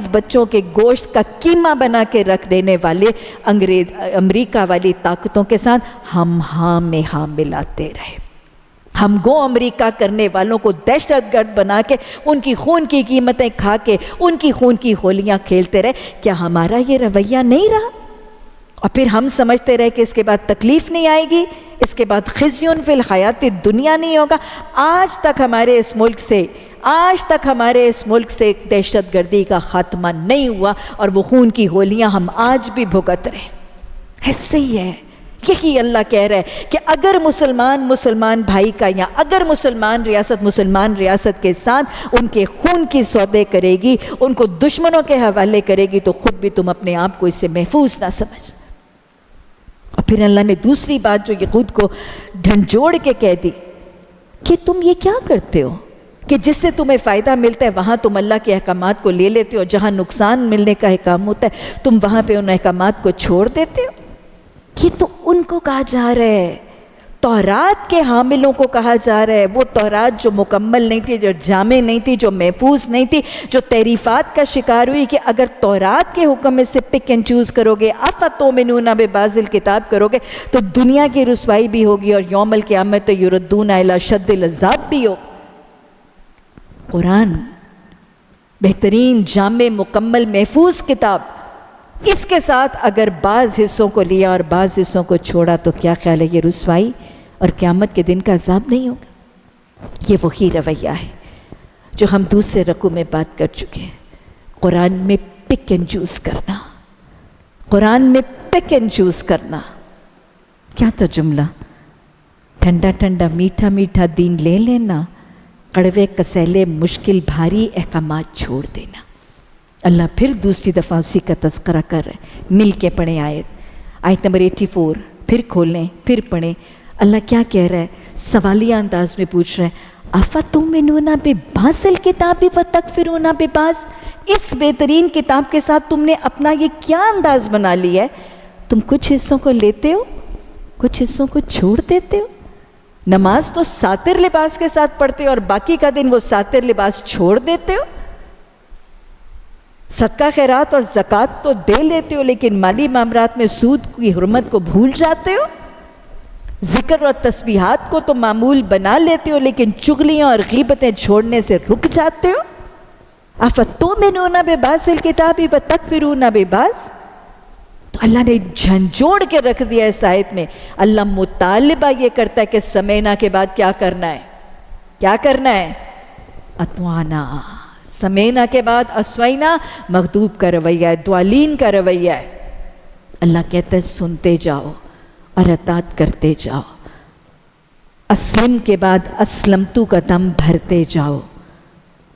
بچوں کے گوشت کا قیمہ بنا کے رکھ دینے والے امریکہ والی طاقتوں کے ساتھ ہم ہاں میں ہاں ملاتے رہے۔ ہم گو امریکہ کرنے والوں کو دہشت گرد بنا کے، ان کی خون کی قیمتیں کھا کے، ان کی خون کی ہولیاں کھیلتے رہے۔ کیا ہمارا یہ رویہ نہیں رہا؟ اور پھر ہم سمجھتے رہے کہ اس کے بعد تکلیف نہیں آئے گی، اس کے بعد خزیون فی الحیات دنیا نہیں ہوگا۔ آج تک ہمارے اس ملک سے دہشت گردی کا خاتمہ نہیں ہوا، اور وہ خون کی ہولیاں ہم آج بھی بھگت رہے۔ ایسے ہی ہے، یہی اللہ کہہ رہا ہے کہ اگر مسلمان بھائی کا، یا اگر مسلمان ریاست کے ساتھ ان کے خون کی سودے کرے گی، ان کو دشمنوں کے حوالے کرے گی، تو خود بھی تم اپنے آپ کو اس سے محفوظ نہ سمجھ۔ اور پھر اللہ نے دوسری بات جو یہود کو ڈھنجوڑ کے کہہ دی کہ تم یہ کیا کرتے ہو کہ جس سے تمہیں فائدہ ملتا ہے وہاں تم اللہ کے احکامات کو لے لیتے ہو، جہاں نقصان ملنے کا احکام ہوتا ہے تم وہاں پہ ان احکامات کو چھوڑ دیتے ہو۔ یہ تو ان کو کہا جا رہا ہے، تورات کے حاملوں کو کہا جا رہا ہے، وہ تورات جو مکمل نہیں تھی، جو جامع نہیں تھی، جو محفوظ نہیں تھی، جو تحریفات کا شکار ہوئی، کہ اگر تورات کے حکم میں سے پک اینڈ چوز کرو گے، افتؤمنون ببعض الکتاب کرو گے، تو دنیا کی رسوائی بھی ہوگی، اور یوم القیامت یردون الی شد العذاب بھی ہوگا۔ قرآن بہترین جامع مکمل محفوظ کتاب، اس کے ساتھ اگر بعض حصوں کو لیا اور بعض حصوں کو چھوڑا تو کیا خیال ہے یہ رسوائی اور قیامت کے دن کا عذاب نہیں ہوگا؟ یہ وہی رویہ ہے جو ہم دوسرے رکوع میں بات کر چکے ہیں۔ قرآن میں پک اینڈ چوز کرنا، قرآن میں پک اینڈ چوز کرنا، کیا تھا جملہ؟ ٹھنڈا ٹھنڈا میٹھا میٹھا دین لے لینا، کڑوے کسیلے مشکل بھاری احکامات چھوڑ دینا۔ اللہ پھر دوسری دفعہ اسی کا تذکرہ کر رہے ہیں مل کے پڑھیں آیت نمبر 84، پھر کھولیں، پھر پڑھیں۔ اللہ کیا کہہ رہا ہے؟ سوالیہ انداز میں پوچھ رہا ہے، اَفَتُؤْمِنُونَ بِبَعْضِ الْكِتَابِ وَتَکْفُرُونَ بِبَعْضٍ، اس بہترین کتاب کے ساتھ تم نے اپنا یہ کیا انداز بنا لیا ہے؟ تم کچھ حصوں کو لیتے ہو، کچھ حصوں کو چھوڑ دیتے ہو۔ نماز تو ساتر لباس کے ساتھ پڑھتے ہو اور باقی کا دن وہ ساتر لباس چھوڑ دیتے ہو۔ صدقہ خیرات اور زکوٰۃ تو دے لیتے ہو، لیکن مالی معاملات میں سود کی حرمت کو بھول جاتے ہو۔ ذکر اور تسبیحات کو تو معمول بنا لیتے ہو، لیکن چغلیاں اور غیبتیں چھوڑنے سے رک جاتے ہو۔ اَفَتُؤْمِنُونَ بِبَعْضِ الْكِتَابِ وَتَکْفُرُونَ بِبَعْضٍ، تو اللہ نے جھنجھوڑ کے رکھ دیا اس آیت میں۔ اللہ مطالبہ یہ کرتا ہے کہ سمینا کے بعد کیا کرنا ہے؟ کیا کرنا ہے؟ اطوانا۔ سمینا کے بعد اسوینا مغضوب کا رویہ ہے، دوالین کا رویہ ہے۔ اللہ کہتا ہے سنتے جاؤ اور اطاعت کرتے جاؤ۔ اسلم کے بعد اسلمتو کا دم بھرتے جاؤ۔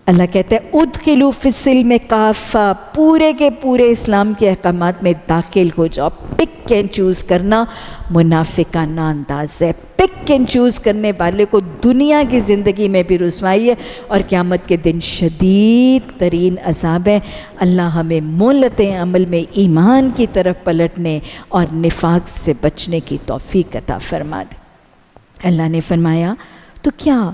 اللہ کہتا ہے ادخلوا فی السلم کافہ، پورے کے پورے اسلام کے احکامات میں داخل ہو جاؤ۔ پک اینڈ چوز کرنا منافقانہ انداز ہے۔ پک اینڈ چوز کرنے والے کو دنیا کی زندگی میں بھی رسوائی ہے اور قیامت کے دن شدید ترین عذاب ہے۔ اللہ ہمیں مہلت عمل میں ایمان کی طرف پلٹنے اور نفاق سے بچنے کی توفیق عطا فرما دے۔ اللہ نے فرمایا تو کیا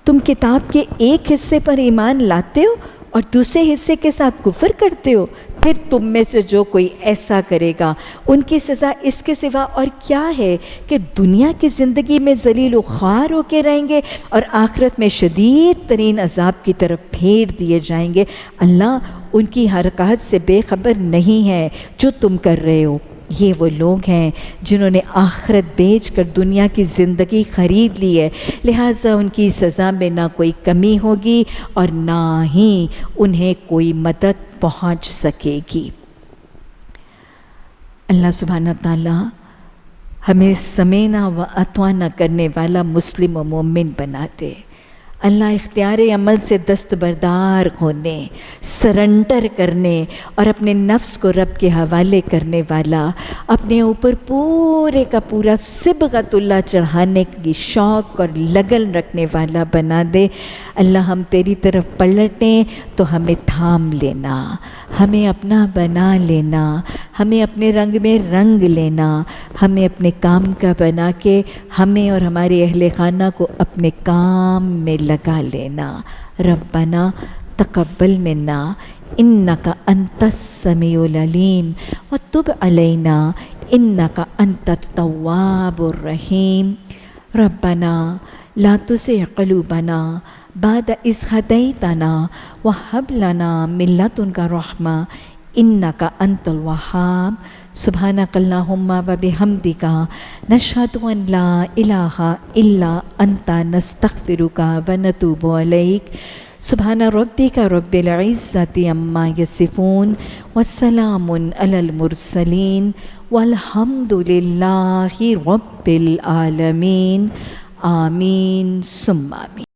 تم کتاب کے ایک حصے پر ایمان لاتے ہو اور دوسرے حصے کے ساتھ کفر کرتے ہو؟ پھر تم میں سے جو کوئی ایسا کرے گا ان کی سزا اس کے سوا اور کیا ہے کہ دنیا کی زندگی میں ذلیل و خوار ہو کے رہیں گے اور آخرت میں شدید ترین عذاب کی طرف پھیر دیے جائیں گے۔ اللہ ان کی حرکات سے بے خبر نہیں ہے جو تم کر رہے ہو۔ یہ وہ لوگ ہیں جنہوں نے آخرت بیچ کر دنیا کی زندگی خرید لی ہے، لہٰذا ان کی سزا میں نہ کوئی کمی ہوگی اور نہ ہی انہیں کوئی مدد پہنچ سکے گی۔ اللہ سبحانہ تعالیٰ ہمیں سمینا و اطوانا کرنے والا مسلم و مومن بنا دے۔ اللہ اختیار عمل سے دستبردار ہونے، سرنڈر کرنے اور اپنے نفس کو رب کے حوالے کرنے والا، اپنے اوپر پورے کا پورا صبغت اللہ چڑھانے کی شوق اور لگن رکھنے والا بنا دے۔ اللہ ہم تیری طرف پلٹیں تو ہمیں تھام لینا، ہمیں اپنا بنا لینا، ہمیں اپنے رنگ میں رنگ لینا، ہمیں اپنے کام کا بنا کے ہمیں اور ہمارے اہل خانہ کو اپنے کام میں لگا لینا۔ ربنا تقبل منا انک انت السمیع العلیم وتب علینا انک انت التواب الرحیم۔ ربنا لا تزغ قلوبنا بعد اذ ہدیتنا وہب لنا من لدنک رحمہ انک انت الوہاب۔ سبحانک اللہم وبحمدک نشہد ان لا الہ الا انت نستغفرک ونتوب الیک۔ سبحان ربک رب العزۃ عما یصفون وسلام علی المرسلین والحمد للہ رب العالمین۔ آمین ثم آمین۔